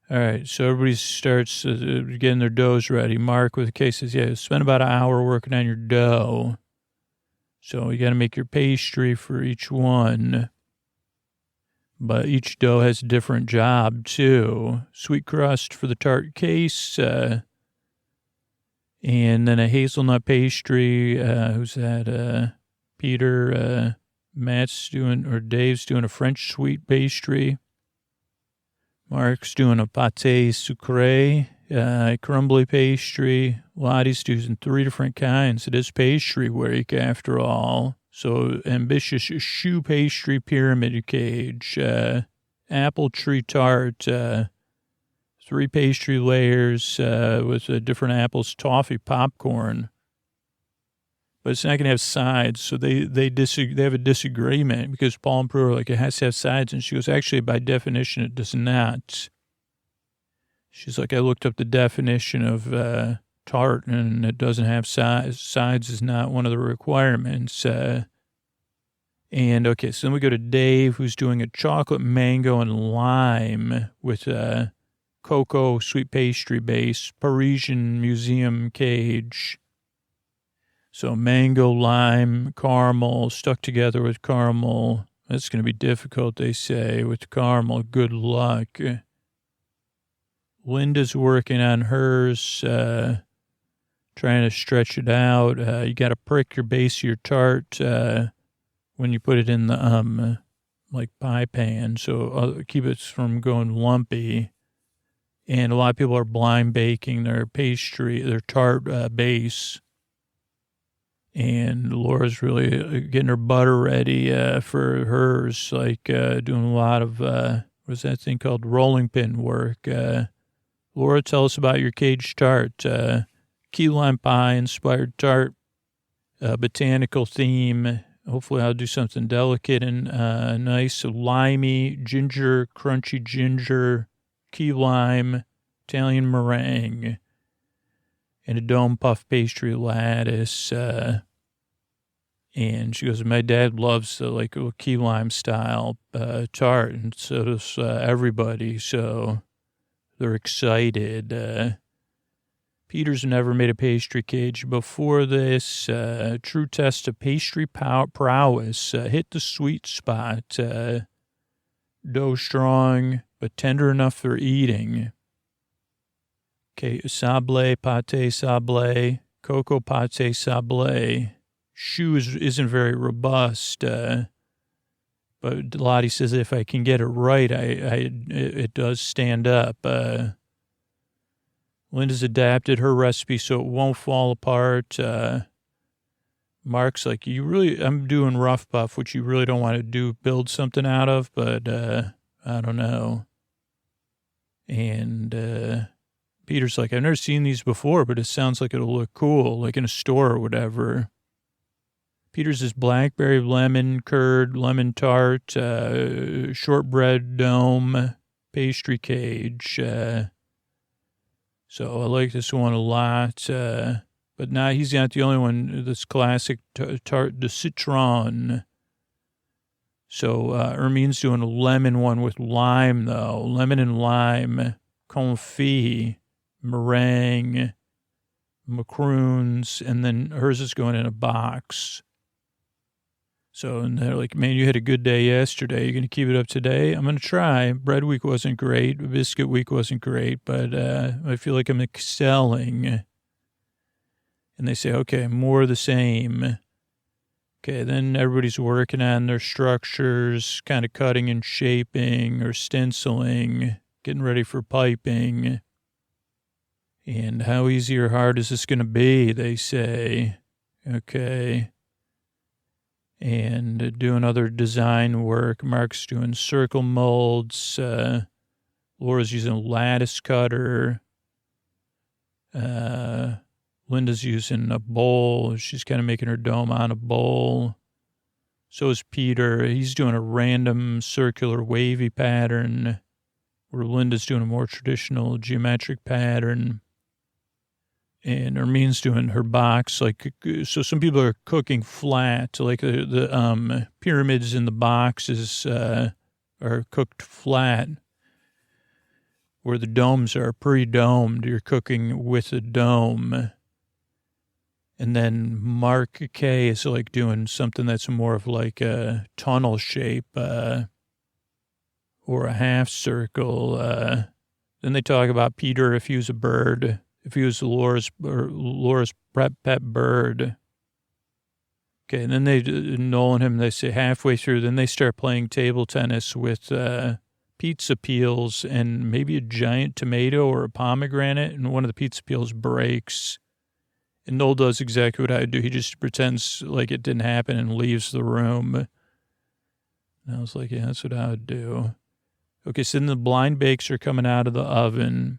Speaker 2: All right, so everybody starts getting their doughs ready. Mark with the case says, yeah, spend about an hour working on your dough. So you got to make your pastry for each one. But each dough has a different job, too. Sweet crust for the tart case. And then a hazelnut pastry. Who's that? Peter. Matt's doing, or Dave's doing a French sweet pastry. Mark's doing a pâté sucré, crumbly pastry. Lottie's doing 3 different kinds. It is pastry week, after all. So ambitious shoe pastry pyramid cage, apple tree tart, 3 pastry layers with different apples, toffee popcorn. But it's not going to have sides, so they have a disagreement because Paul and Prue are like, it has to have sides, and she goes, actually, by definition, it does not. She's like, I looked up the definition of tart, and it doesn't have sides. Sides is not one of the requirements. And okay, so then we go to Dave, who's doing a chocolate mango and lime with cocoa sweet pastry base, Parisian museum cage. So mango, lime, caramel, stuck together with caramel. That's going to be difficult, they say, with caramel. Good luck. Linda's working on hers, trying to stretch it out. You got to prick your base of your tart when you put it in the like pie pan, so keep it from going lumpy. And a lot of people are blind baking their pastry, their tart base. And Laura's really getting her butter ready for hers, like doing a lot of, what's that thing called, rolling pin work. Laura, tell us about your cage tart. key lime pie inspired tart, botanical theme. Hopefully I'll do something delicate and nice, limey, ginger, crunchy ginger, key lime, Italian meringue, and a dome puff pastry lattice. And she goes, my dad loves like a key lime style tart, and so does everybody. So they're excited. Peter's never made a pastry cake before this. True test of pastry prowess. Hit the sweet spot. Dough strong, but tender enough for eating. Okay, sablé, pâté sablé, cocoa pâté sablé. Shoe isn't very robust, but Lottie says if I can get it right, it does stand up. Linda's adapted her recipe so it won't fall apart. Mark's like, I'm doing rough puff, which you really don't want to build something out of, but I don't know. And Peter's like, I've never seen these before, but it sounds like it'll look cool, like in a store or whatever. Peter's is blackberry lemon curd, lemon tart, shortbread dome, pastry cage. So I like this one a lot. But now he's not the only one, this classic tart de citron. So Ermine's doing a lemon one with lime, though. Lemon and lime, confit, meringue, macaroons, and then hers is going in a box. So, and they're like, man, you had a good day yesterday. You're going to keep it up today? I'm going to try. Bread week wasn't great. Biscuit week wasn't great, but I feel like I'm excelling. And they say, okay, more of the same. Okay, then everybody's working on their structures, kind of cutting and shaping or stenciling, getting ready for piping. And how easy or hard is this going to be, they say. Okay. And doing other design work. Mark's doing circle molds. Laura's using a lattice cutter. Linda's using a bowl. She's kind of making her dome on a bowl. So is Peter. He's doing a random circular wavy pattern, where Linda's doing a more traditional geometric pattern. And Ermine's doing her box, like, so some people are cooking flat, like the pyramids in the boxes are cooked flat, where the domes are pre-domed. You're cooking with a dome. And then Mark K is like doing something that's more of like a tunnel shape or a half circle. Then they talk about Peter if he was a bird. If he was Laura's pet bird. Okay, and then Noel and him, they say halfway through, then they start playing table tennis with pizza peels and maybe a giant tomato or a pomegranate, and one of the pizza peels breaks. And Noel does exactly what I would do. He just pretends like it didn't happen and leaves the room. And I was like, yeah, that's what I would do. Okay, so then the blind bakes are coming out of the oven.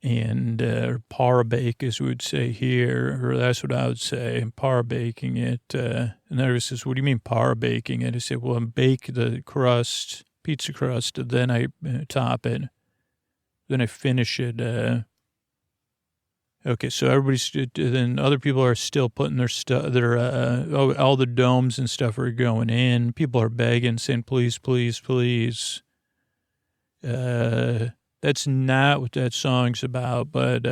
Speaker 2: And para-bake, as we would say here, or that's what I would say, para-baking it. And everybody says, what do you mean para-baking it? I say, well, I bake the crust, pizza crust, and then I top it. Then I finish it. Okay, so then other people are still putting their stuff, all the domes and stuff are going in. People are begging, saying, please, please, please. That's not what that song's about, but,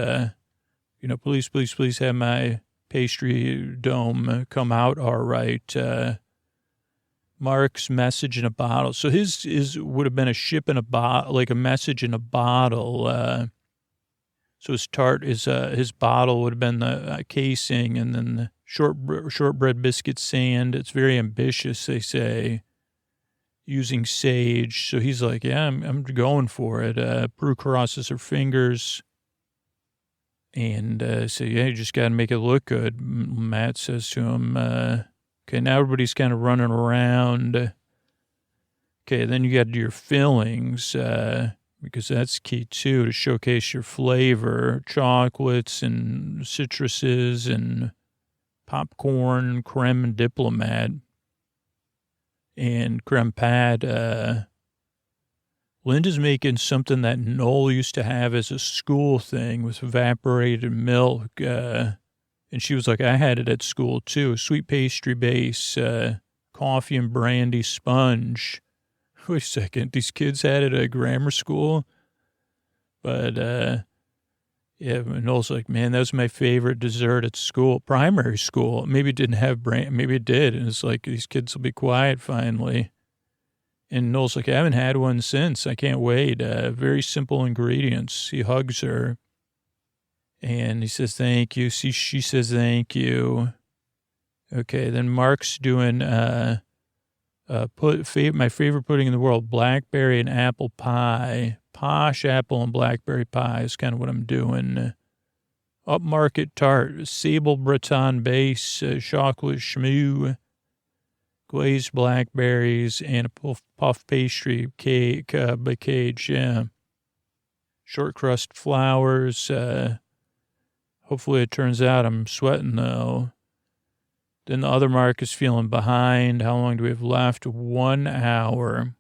Speaker 2: please, please, please have my pastry dome come out all right. Mark's message in a bottle. So his would have been a ship in a bottle, like a message in a bottle. So his tart his bottle would have been the casing, and then the shortbread biscuit sand. It's very ambitious, they say. Using sage. So he's like, yeah, I'm going for it. Prue crosses her fingers and so, yeah, you just got to make it look good. Matt says to him, okay, now everybody's kind of running around. Okay, then you got your fillings. You because that's key too, to showcase your flavor. Chocolates and citruses and popcorn, creme diplomat, and creme pad. Linda's making something that Noel used to have as a school thing with evaporated milk. And she was like, I had it at school too. Sweet pastry base, coffee and brandy sponge. Wait a second. These kids had it at grammar school. But, yeah, Noel's like, man, that was my favorite dessert at school, primary school. Maybe it didn't have maybe it did. And it's like, these kids will be quiet finally. And Noel's like, I haven't had one since. I can't wait. Very simple ingredients. He hugs her. And he says, thank you. She says, thank you. Okay, then Mark's doing my favorite pudding in the world, blackberry and apple pie. Posh apple and blackberry pie is kind of what I'm doing. Upmarket tart, sable Breton base, chocolate schmoo, glazed blackberries, and a puff pastry cake, cage, yeah. Short crust flowers. Hopefully it turns out I'm sweating, though. Then the other Mark is feeling behind. How long do we have left? 1 hour.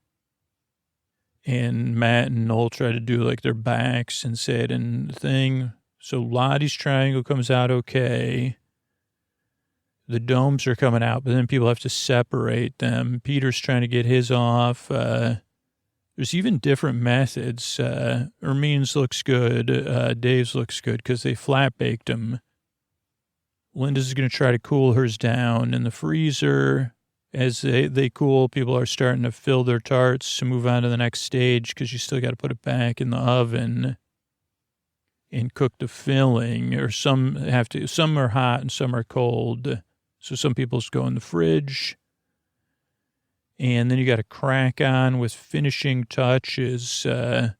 Speaker 2: And Matt and Noel try to do like their backs and say it in the thing. So Lottie's triangle comes out okay. The domes are coming out, but then people have to separate them. Peter's trying to get his off. There's even different methods. Ermine's looks good. Dave's looks good because they flat baked them. Linda's going to try to cool hers down in the freezer. As they cool, people are starting to fill their tarts to move on to the next stage because you still got to put it back in the oven and cook the filling. Or some are hot and some are cold. So some people just go in the fridge. And then you got to crack on with finishing touches. So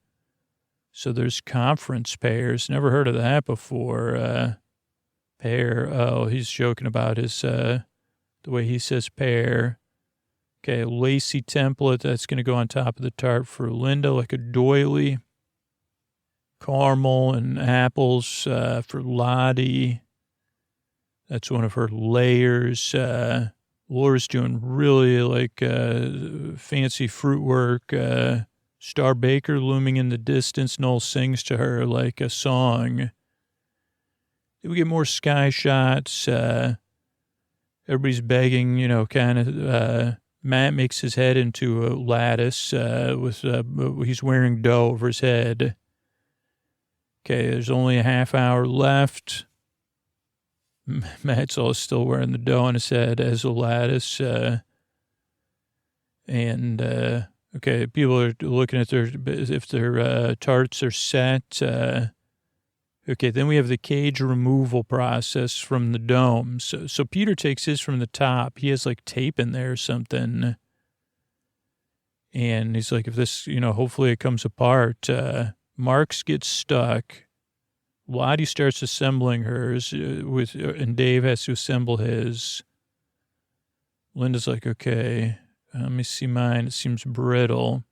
Speaker 2: there's conference pears. Never heard of that before. Pear. Oh, he's joking about his, the way he says pear. Okay, lacy template. That's going to go on top of the tart for Linda, like a doily. Caramel and apples for Lottie. That's one of her layers. Laura's doing really like fancy fruit work. Star Baker looming in the distance. Noel sings to her like a song. Then we get more sky shots. Everybody's begging, kind of. Matt makes his head into a lattice he's wearing dough over his head. Okay, there's only a half hour left. Matt's still wearing the dough on his head as a lattice. Okay, people are looking at if their tarts are set. Okay, then we have the cage removal process from the dome. So Peter takes his from the top. He has like tape in there or something. And he's like, if this, hopefully it comes apart. Mark's gets stuck. Lottie starts assembling hers and Dave has to assemble his. Linda's like, okay, let me see mine. It seems brittle.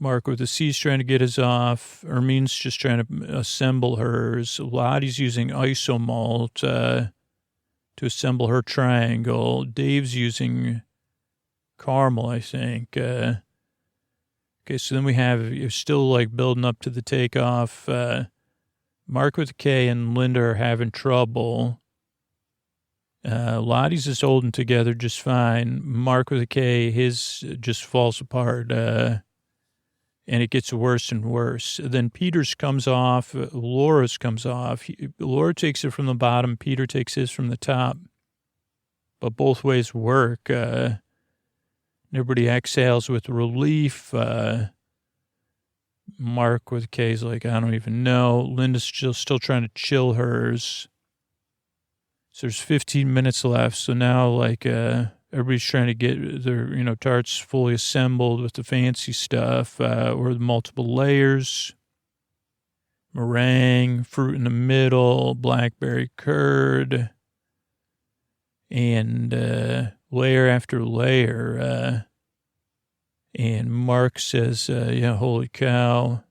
Speaker 2: Mark with the C's trying to get his off. Ermine's just trying to assemble hers. Lottie's using isomalt to assemble her triangle. Dave's using caramel, I think. Okay, so then we have, you're still like building up to the takeoff. Mark with a K and Linda are having trouble. Lottie's is holding together just fine. Mark with a K, his just falls apart. And it gets worse and worse. Then Peter's comes off. Laura's comes off. Laura takes it from the bottom. Peter takes his from the top. But both ways work. Everybody exhales with relief. Mark with K's like, I don't even know. Linda's still trying to chill hers. So there's 15 minutes left. So now, like, everybody's trying to get their, tarts fully assembled with the fancy stuff, or the multiple layers. Meringue, fruit in the middle, blackberry curd, and layer after layer. And Mark says, yeah, holy cow.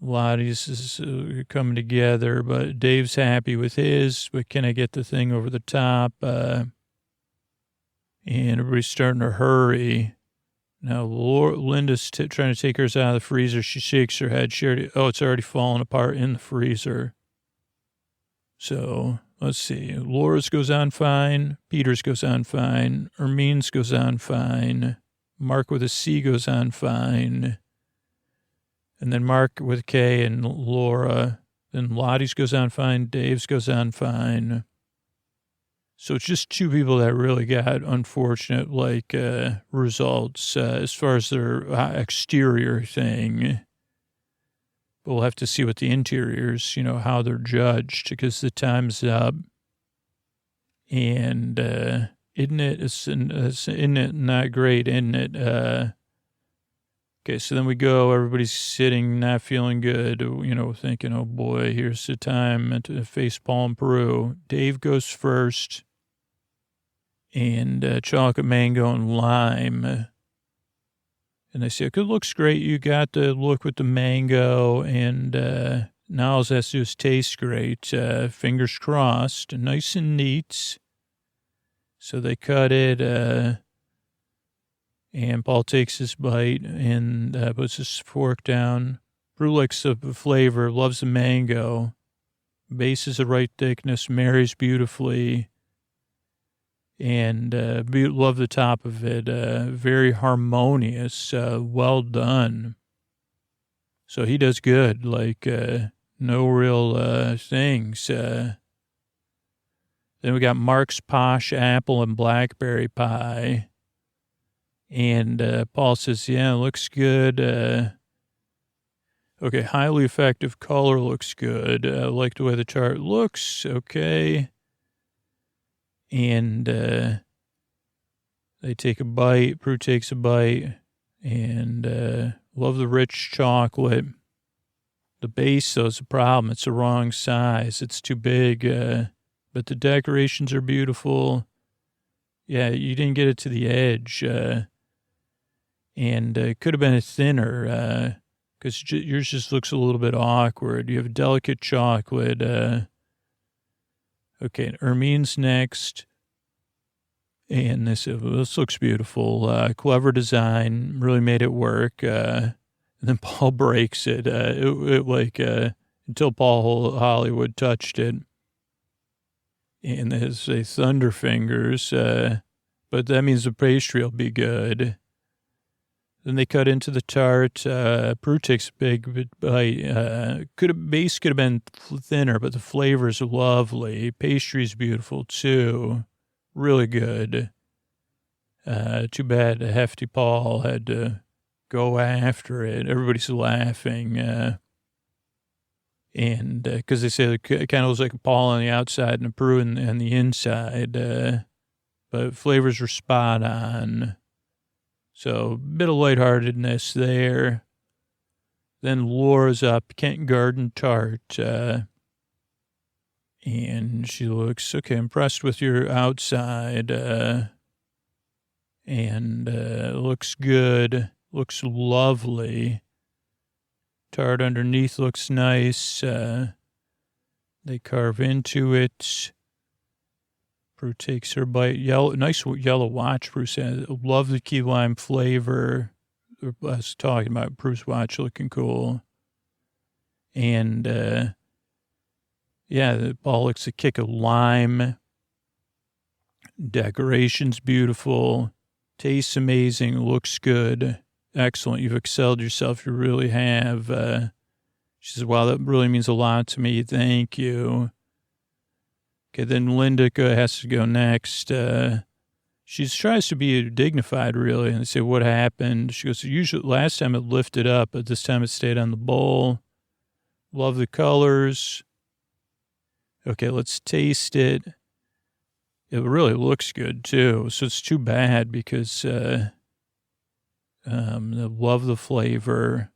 Speaker 2: Lottie's is coming together, but Dave's happy with his, but can I get the thing over the top? And everybody's starting to hurry. Now, Linda's trying to take hers out of the freezer. She shakes her head. It's already fallen apart in the freezer. So, let's see. Laura's goes on fine. Peter's goes on fine. Ermine's goes on fine. Mark with a C goes on fine. And then Mark with K and Laura. Then Lottie's goes on fine. Dave's goes on fine. So it's just two people that really got unfortunate, results as far as their exterior thing. But we'll have to see what the interiors, how they're judged, because the time's up. And isn't it not great, isn't it? Okay, so then we go, everybody's sitting, not feeling good, thinking, oh boy, here's the time to face Palm Peru. Dave goes first. And chocolate mango and lime. And they say, okay, it looks great. You got the look with the mango, and now all it has to do is taste great. Fingers crossed, nice and neat. So they cut it, and Paul takes his bite and puts his fork down. Brew likes the flavor, loves the mango. Base is the right thickness, marries beautifully. And love the top of it. Very harmonious. Well done. So he does good. No real things. Then we got Mark's Posh Apple and Blackberry Pie. And Paul says, yeah, looks good. Okay, highly effective color looks good. I like the way the tart looks. Okay. And they take a bite. Prue takes a bite. And love the rich chocolate. The base, though, is a problem. It's the wrong size. It's too big. But the decorations are beautiful. Yeah, you didn't get it to the edge. And it could have been thinner. Because yours just looks a little bit awkward. You have delicate chocolate. Okay, Ermine's next. And this looks beautiful. Clever design. Really made it work. And then Paul breaks it. Until Paul Hollywood touched it. And there's a thunder fingers. But that means the pastry will be good. Then they cut into the tart. Prue takes a big bite. Base could have been thinner, but the flavors are lovely. Pastry's beautiful too. Really good. Too bad Hefty Paul had to go after it. Everybody's laughing. And because they say it kind of looks like a Paul on the outside and a Prue on the inside. But flavors are spot on. So, a bit of lightheartedness there. Then Laura's up, Kent Garden tart. And she looks, okay, impressed with your outside. Looks good. Looks lovely. Tart underneath looks nice. They carve into it. Prue takes her bite. Nice yellow watch, Prue says. Love the key lime flavor. I was talking about Prue's watch looking cool. And, Paul likes a kick of lime. Decoration's beautiful. Tastes amazing. Looks good. Excellent. You've excelled yourself. You really have. She says, wow, that really means a lot to me. Thank you. Okay, then Linda has to go next. She tries to be dignified, really, and they say, what happened? She goes, usually last time it lifted up, but this time it stayed on the bowl. Love the colors. Okay, let's taste it. It really looks good, too. So it's too bad because I love the flavor.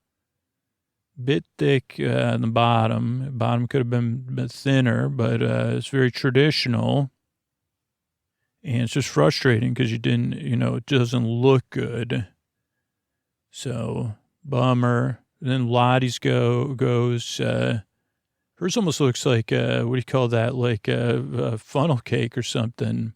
Speaker 2: Bit thick on the bottom. Bottom could have been a bit thinner, but it's very traditional. And it's just frustrating because you didn't, it doesn't look good. So, bummer. And then Lottie's goes, hers almost looks like, what do you call that? Like a funnel cake or something.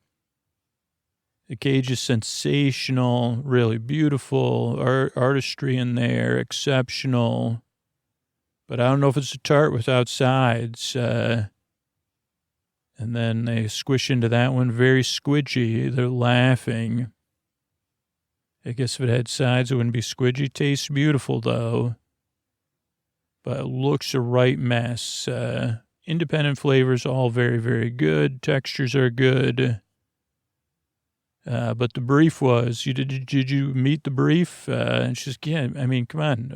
Speaker 2: The cage is sensational, really beautiful, artistry in there, exceptional. But I don't know if it's a tart without sides. And then they squish into that one, very squidgy. They're laughing. I guess if it had sides, it wouldn't be squidgy. Tastes beautiful, though. But it looks a right mess. Independent flavors, all very, very good. Textures are good. But the brief was, did you meet the brief? And she's, yeah, I mean, come on.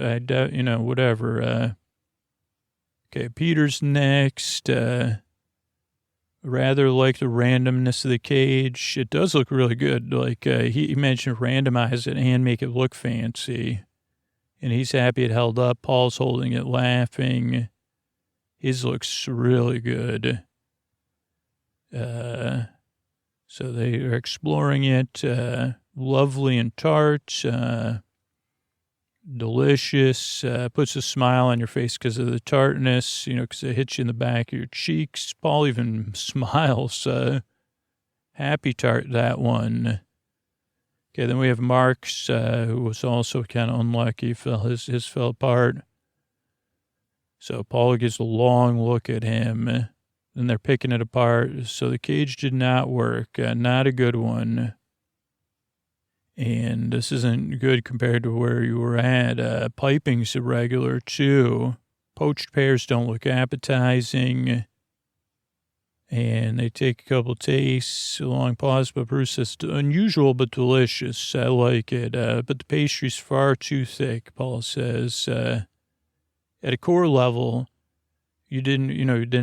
Speaker 2: Whatever. Okay, Peter's next. Rather like the randomness of the cage. It does look really good. Like he mentioned, randomize it and make it look fancy. And he's happy it held up. Paul's holding it, laughing. His looks really good. So they are exploring it. Lovely and tart. Delicious. Puts a smile on your face because of the tartness, because it hits you in the back of your cheeks. Paul even smiles. Happy tart, that one. Okay, then we have Mark's, who was also kind of unlucky. His fell apart. So Paul gives a long look at him. Then they're picking it apart. So the cage did not work. Not a good one. And this isn't good compared to where you were at. Piping's irregular, too. Poached pears don't look appetizing. And they take a couple tastes, a long pause, but Bruce says, unusual but delicious. I like it. But the pastry's far too thick, Paul says. At a core level, you didn't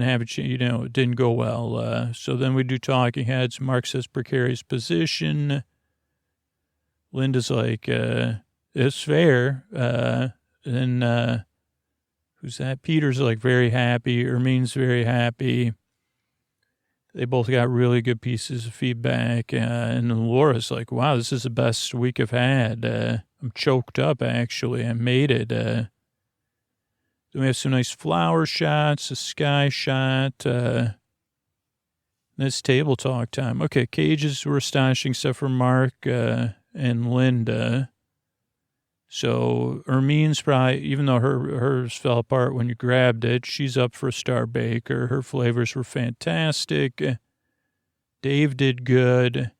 Speaker 2: have it didn't go well. So then we do talking heads. Mark says precarious position. Linda's like, it's fair. Then who's that? Peter's like very happy. Ermine's very happy. They both got really good pieces of feedback. And Laura's like, wow, this is the best week I've had. I'm choked up, actually. I made it. Then we have some nice flower shots, a sky shot. This table talk time. Okay, cages were astonishing stuff for Mark and Linda. So Ermine's probably, even though hers fell apart when you grabbed it, she's up for a Star Baker. Her flavors were fantastic. Dave did good.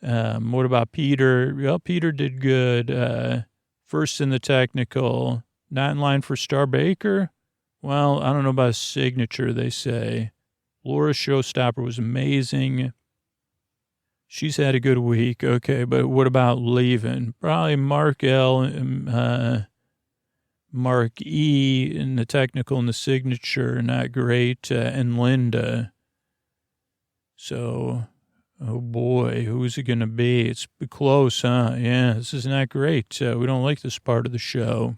Speaker 2: What about Peter? Well, Peter did good. First in the technical. Not in line for Star Baker? Well, I don't know about his signature, they say. Laura's showstopper was amazing. She's had a good week. Okay, but what about leaving? Probably Mark L, Mark E in the technical and the signature, not great, and Linda. So, oh boy, who's it going to be? It's close, huh? Yeah, this is not great. We don't like this part of the show.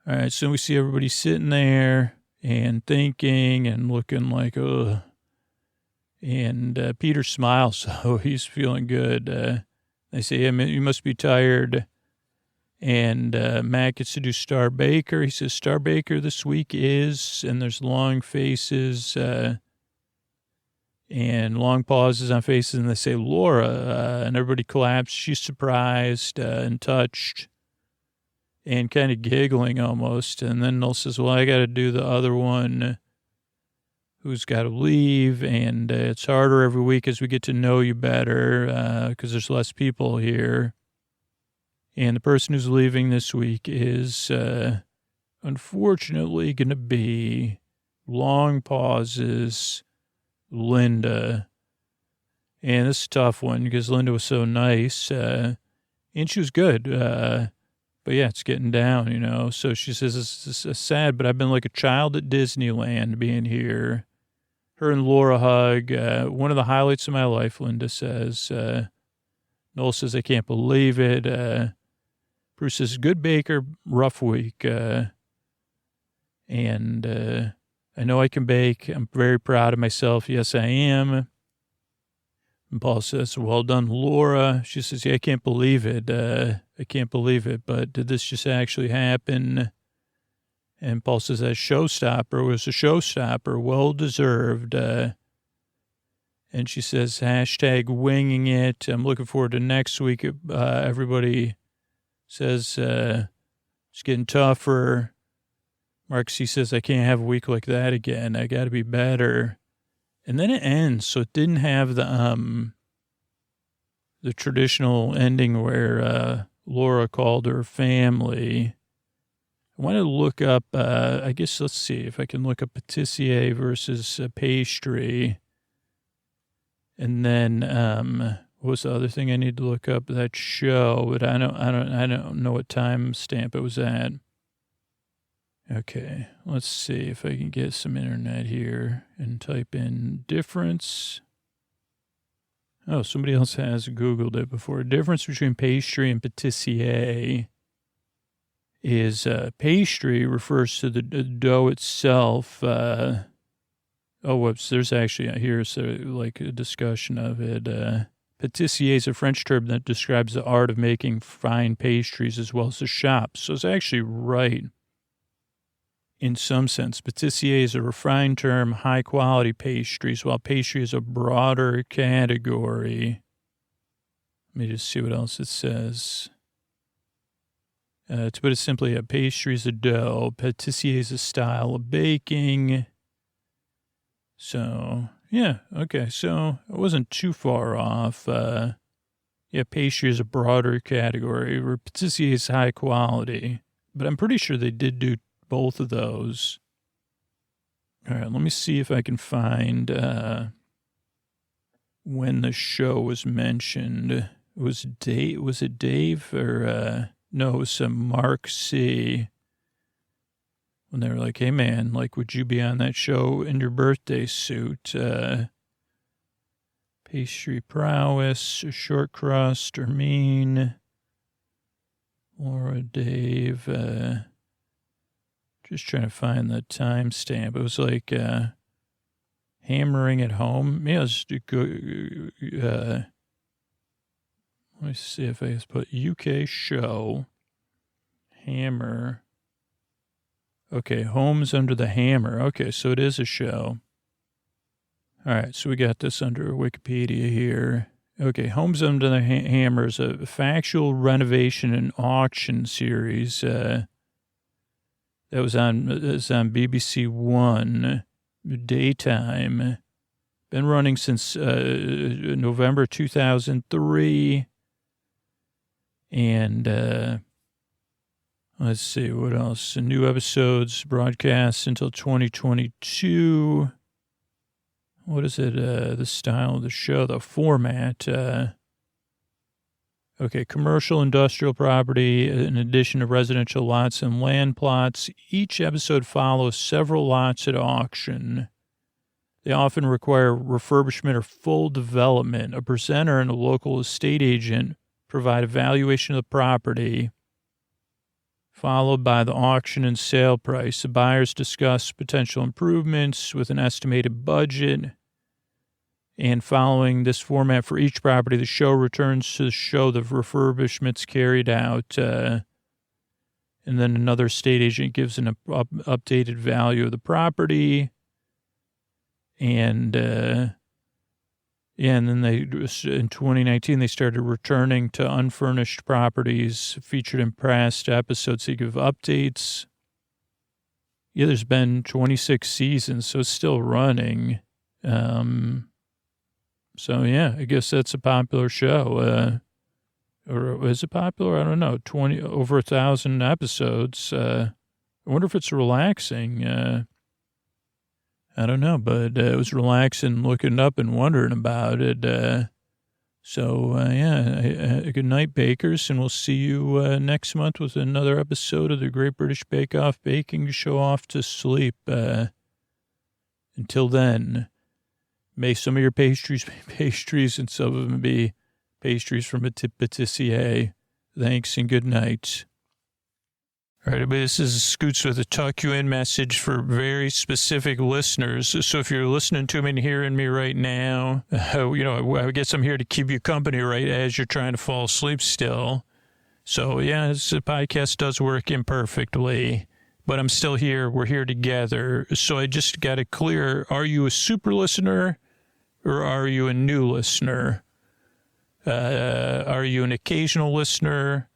Speaker 2: All right, so we see everybody sitting there and thinking and looking like, ugh. And Peter smiles, so he's feeling good. They say, you must be tired. And Matt gets to do Star Baker. He says, Star Baker this week is, and there's long faces and long pauses on faces, and they say, Laura, and everybody claps. She's surprised and touched and kind of giggling almost. And then Noel says, well, I got to do the other one. Who's got to leave, and it's harder every week as we get to know you better because there's less people here. And the person who's leaving this week is unfortunately going to be, long pauses, Linda. And this is a tough one because Linda was so nice, and she was good. But yeah, it's getting down, So she says, it's sad, but I've been like a child at Disneyland being here. Her and Laura hug. One of the highlights of my life, Linda says. Noel says, I can't believe it. Bruce says, good baker, rough week. And I know I can bake. I'm very proud of myself. Yes, I am. And Paul says, well done, Laura. She says, yeah, I can't believe it. I can't believe it. But did this just actually happen? And Paul says that showstopper was a showstopper, well-deserved. And she says, hashtag winging it. I'm looking forward to next week. Everybody says it's getting tougher. Mark C says, I can't have a week like that again. I got to be better. And then it ends, so it didn't have the traditional ending where Laura called her family. I want to look up, I guess, let's see if I can look up Patissier versus Pastry. And then what was the other thing I need to look up? That show, but I don't know what time stamp it was at. Okay, let's see if I can get some internet here and type in difference. Oh, somebody else has Googled it before. Difference between pastry and patissier is pastry refers to the dough itself. Whoops, there's actually, here's like a discussion of it. Patissier is a French term that describes the art of making fine pastries as well as the shop. So it's actually right. In some sense, patissier is a refined term, high-quality pastries, while pastry is a broader category. Let me just see what else it says. To put it simply, a pastry is a dough. Patissier is a style of baking. So, yeah, okay. So I wasn't too far off. Yeah, pastry is a broader category, where patissier is high quality. But I'm pretty sure they did do both of those. All right, let me see if I can find when the show was mentioned. Was it Dave or no, it was Mark C. When they were like, hey man, like, would you be on that show in your birthday suit? Pastry prowess, short crust, or mean. Laura, Dave, just trying to find the timestamp. It was like hammering at home. Yeah, let me see if I just put UK show, hammer. Okay, Homes Under the Hammer. Okay, so it is a show. All right, so we got this under Wikipedia here. Okay, Homes Under the Hammer is a factual renovation and auction series. That was on BBC One, daytime. Been running since November 2003. And let's see, what else? New episodes broadcast until 2022. What is it? The style of the show, the format. Okay, commercial industrial property, in addition to residential lots and land plots. Each episode follows several lots at auction. They often require refurbishment or full development. A presenter and a local estate agent provide a valuation of the property, followed by the auction and sale price. The buyers discuss potential improvements with an estimated budget. And following this format for each property, the show returns to show the refurbishments carried out. And then another estate agent gives an updated value of the property. And, and then in 2019, they started returning to unfurnished properties featured in past episodes. They give updates. Yeah, there's been 26 seasons, so it's still running. So, yeah, I guess that's a popular show. Or is it popular? I don't know. Over 1,000 episodes. I wonder if it's relaxing. I don't know, but it was relaxing looking up and wondering about it. Good night, bakers, and we'll see you next month with another episode of the Great British Bake Off Baking Show Off to Sleep. Until then, may some of your pastries be pastries and some of them be pastries from a patissier. Thanks and good night. All right, but this is Scoots with a tuck you in message for very specific listeners. So if you're listening to me and hearing me right now, I guess I'm here to keep you company, right, as you're trying to fall asleep still. So, yeah, this podcast does work imperfectly, but I'm still here. We're here together. So I just got to clear, are you a super listener or are you a new listener? Are you an occasional listener?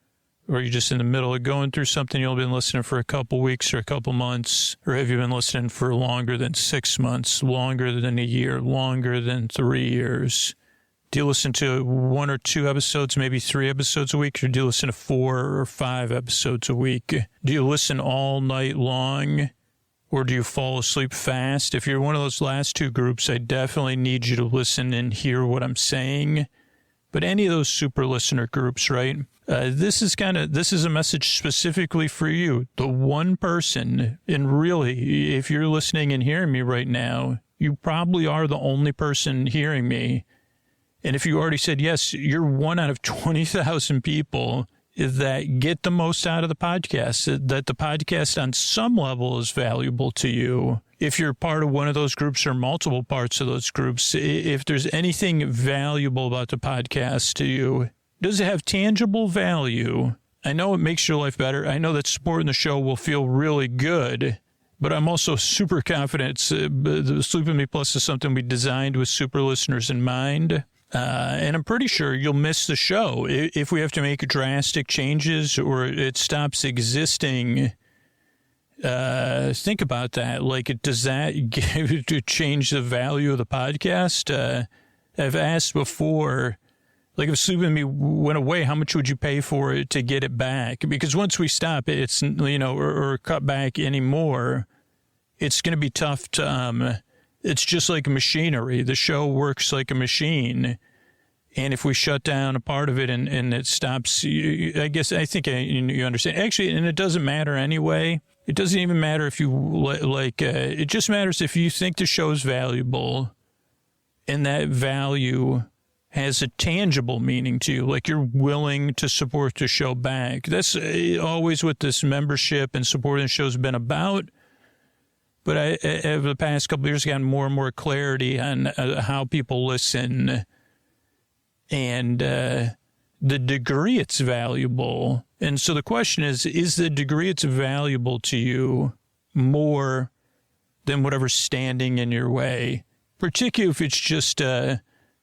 Speaker 2: Or are you just in the middle of going through something? You've been listening for a couple weeks or a couple months? Or have you been listening for longer than 6 months, longer than a year, longer than 3 years? Do you listen to 1 or 2 episodes, maybe 3 episodes a week? Or do you listen to 4 or 5 episodes a week? Do you listen all night long? Or do you fall asleep fast? If you're one of those last 2 groups, I definitely need you to listen and hear what I'm saying. But any of those super listener groups, right? This is a message specifically for you. The one person, and really, if you're listening and hearing me right now, you probably are the only person hearing me. And if you already said yes, you're 1 out of 20,000 people that get the most out of the podcast, that the podcast on some level is valuable to you. If you're part of one of those groups or multiple parts of those groups, if there's anything valuable about the podcast to you, does it have tangible value? I know it makes your life better. I know that supporting the show will feel really good, but I'm also super confident the Sleep With Me Plus is something we designed with super listeners in mind. And I'm pretty sure you'll miss the show if we have to make drastic changes or it stops existing. Think about that. Like, does that change the value of the podcast? I've asked before, like, if Sleep With Me went away, how much would you pay for it to get it back? Because once we stop it, it's, or cut back anymore, it's going to be tough to, it's just like machinery. The show works like a machine. And if we shut down a part of it and it stops, you understand. Actually, and it doesn't matter anyway. It doesn't even matter if you it just matters if you think the show is valuable and that value has a tangible meaning to you, like you're willing to support the show back. That's always what this membership and supporting the show has been about. But over the past couple of years, I've gotten more and more clarity on how people listen and the degree it's valuable. And so the question is the degree it's valuable to you more than whatever's standing in your way? Particularly if it's just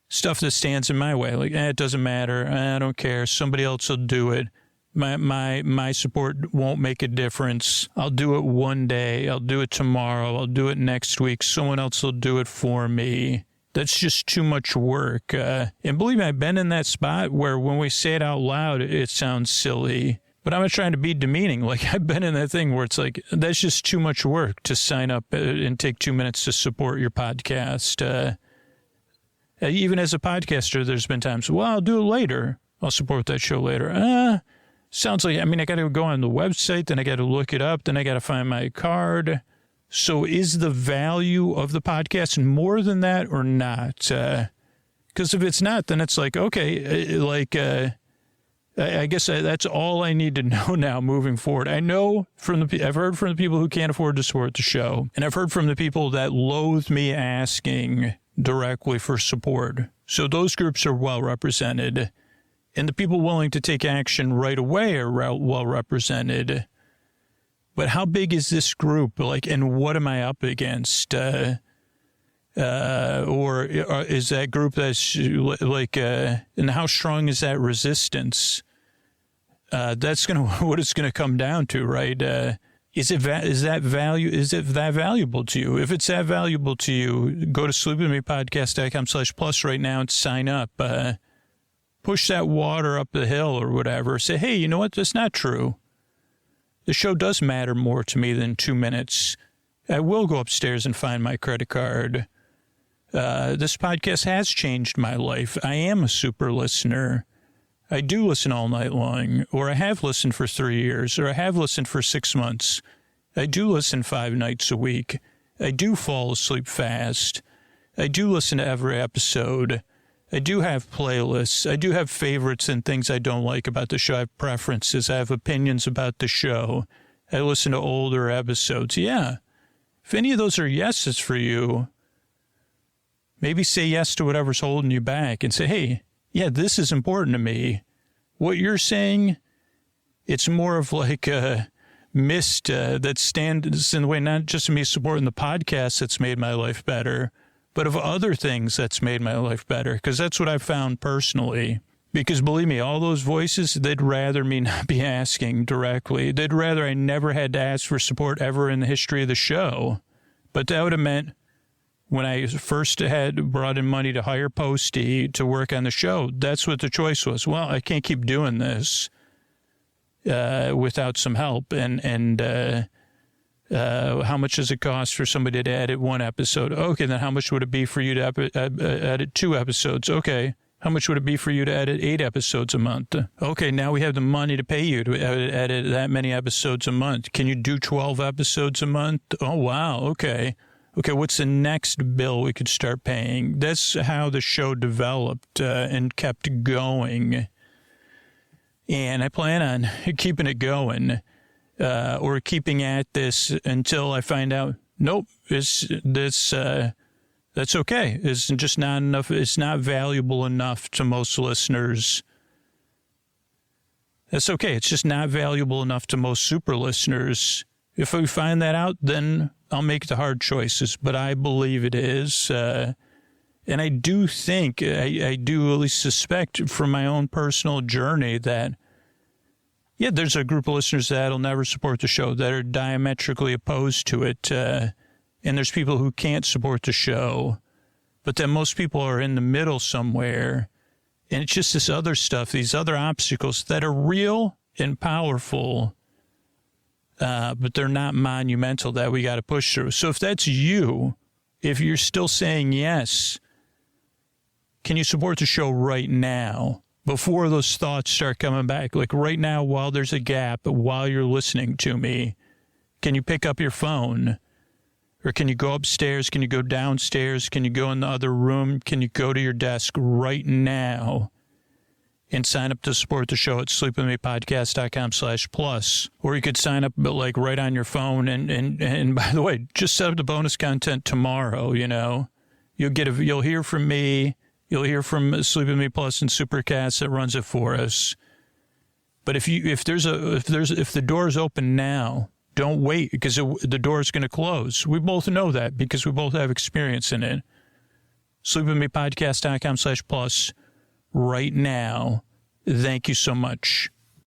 Speaker 2: stuff that stands in my way. Like, it doesn't matter. I don't care. Somebody else will do it. My support won't make a difference. I'll do it one day. I'll do it tomorrow. I'll do it next week. Someone else will do it for me. That's just too much work. And believe me, I've been in that spot where when we say it out loud, it sounds silly. But I'm not trying to be demeaning. Like, I've been in that thing where it's like, that's just too much work to sign up and take 2 minutes to support your podcast. Even as a podcaster, there's been times, well, I'll do it later. I'll support that show later. Sounds like, I got to go on the website, then I got to look it up, then I got to find my card. So is the value of the podcast more than that or not? Because if it's not, then it's like, okay, I guess that's all I need to know now moving forward. I know I've heard from the people who can't afford to support the show, and I've heard from the people that loathe me asking directly for support. So those groups are well represented, and the people willing to take action right away are well represented. But how big is this group? And what am I up against? Or is that group that's and how strong is that resistance? That's what it's gonna come down to, right? Is it that valuable to you? If it's that valuable to you, go to sleepwithmepodcast.com/plus right now and sign up. Push that water up the hill or whatever. Say, hey, you know what? That's not true. The show does matter more to me than 2 minutes. I will go upstairs and find my credit card. This podcast has changed my life. I am a super listener. I do listen all night long, or I have listened for 3 years, or I have listened for 6 months. I do listen 5 nights a week. I do fall asleep fast. I do listen to every episode. I do have playlists. I do have favorites and things I don't like about the show. I have preferences. I have opinions about the show. I listen to older episodes. Yeah. If any of those are yeses for you, maybe say yes to whatever's holding you back and say, hey, yeah, this is important to me. What you're saying, it's more of like a mist that stands in the way, not just of me supporting the podcast that's made my life better, but of other things that's made my life better. Because that's what I've found personally. Because believe me, all those voices, they'd rather me not be asking directly. They'd rather I never had to ask for support ever in the history of the show. But that would have meant when I first had brought in money to hire Posty to work on the show, that's what the choice was. Well, I can't keep doing this without some help. And how much does it cost for somebody to edit one episode? Okay, then how much would it be for you to edit 2 episodes? Okay. How much would it be for you to edit 8 episodes a month? Okay, now we have the money to pay you to edit that many episodes a month. Can you do 12 episodes a month? Oh, wow. Okay. Okay, what's the next bill we could start paying? That's how the show developed and kept going. And I plan on keeping it going or keeping at this until I find out, nope, that's okay. It's just not enough. It's not valuable enough to most listeners. That's okay. It's just not valuable enough to most super listeners. If we find that out, then I'll make the hard choices. But I believe it is. And I do think, I do at least suspect from my own personal journey that, yeah, there's a group of listeners that'll never support the show, that are diametrically opposed to it. And there's people who can't support the show, but then most people are in the middle somewhere. And it's just this other stuff, these other obstacles that are real and powerful, but they're not monumental that we got to push through. So if that's you, if you're still saying yes, can you support the show right now before those thoughts start coming back? Like right now, while there's a gap, while you're listening to me, can you pick up your phone? Or can you go upstairs? Can you go downstairs? Can you go in the other room? Can you go to your desk right now and sign up to support the show at sleepwithmepodcast.com/plus? Or you could sign up like right on your phone. And by the way, just set up the bonus content tomorrow, you know. You'll hear from me. You'll hear from Sleep With Me Plus and Supercast that runs it for us. But if the door is open now, don't wait, because the door is going to close. We both know that because we both have experience in it. Sleepwithmepodcast.com/plus right now. Thank you so much.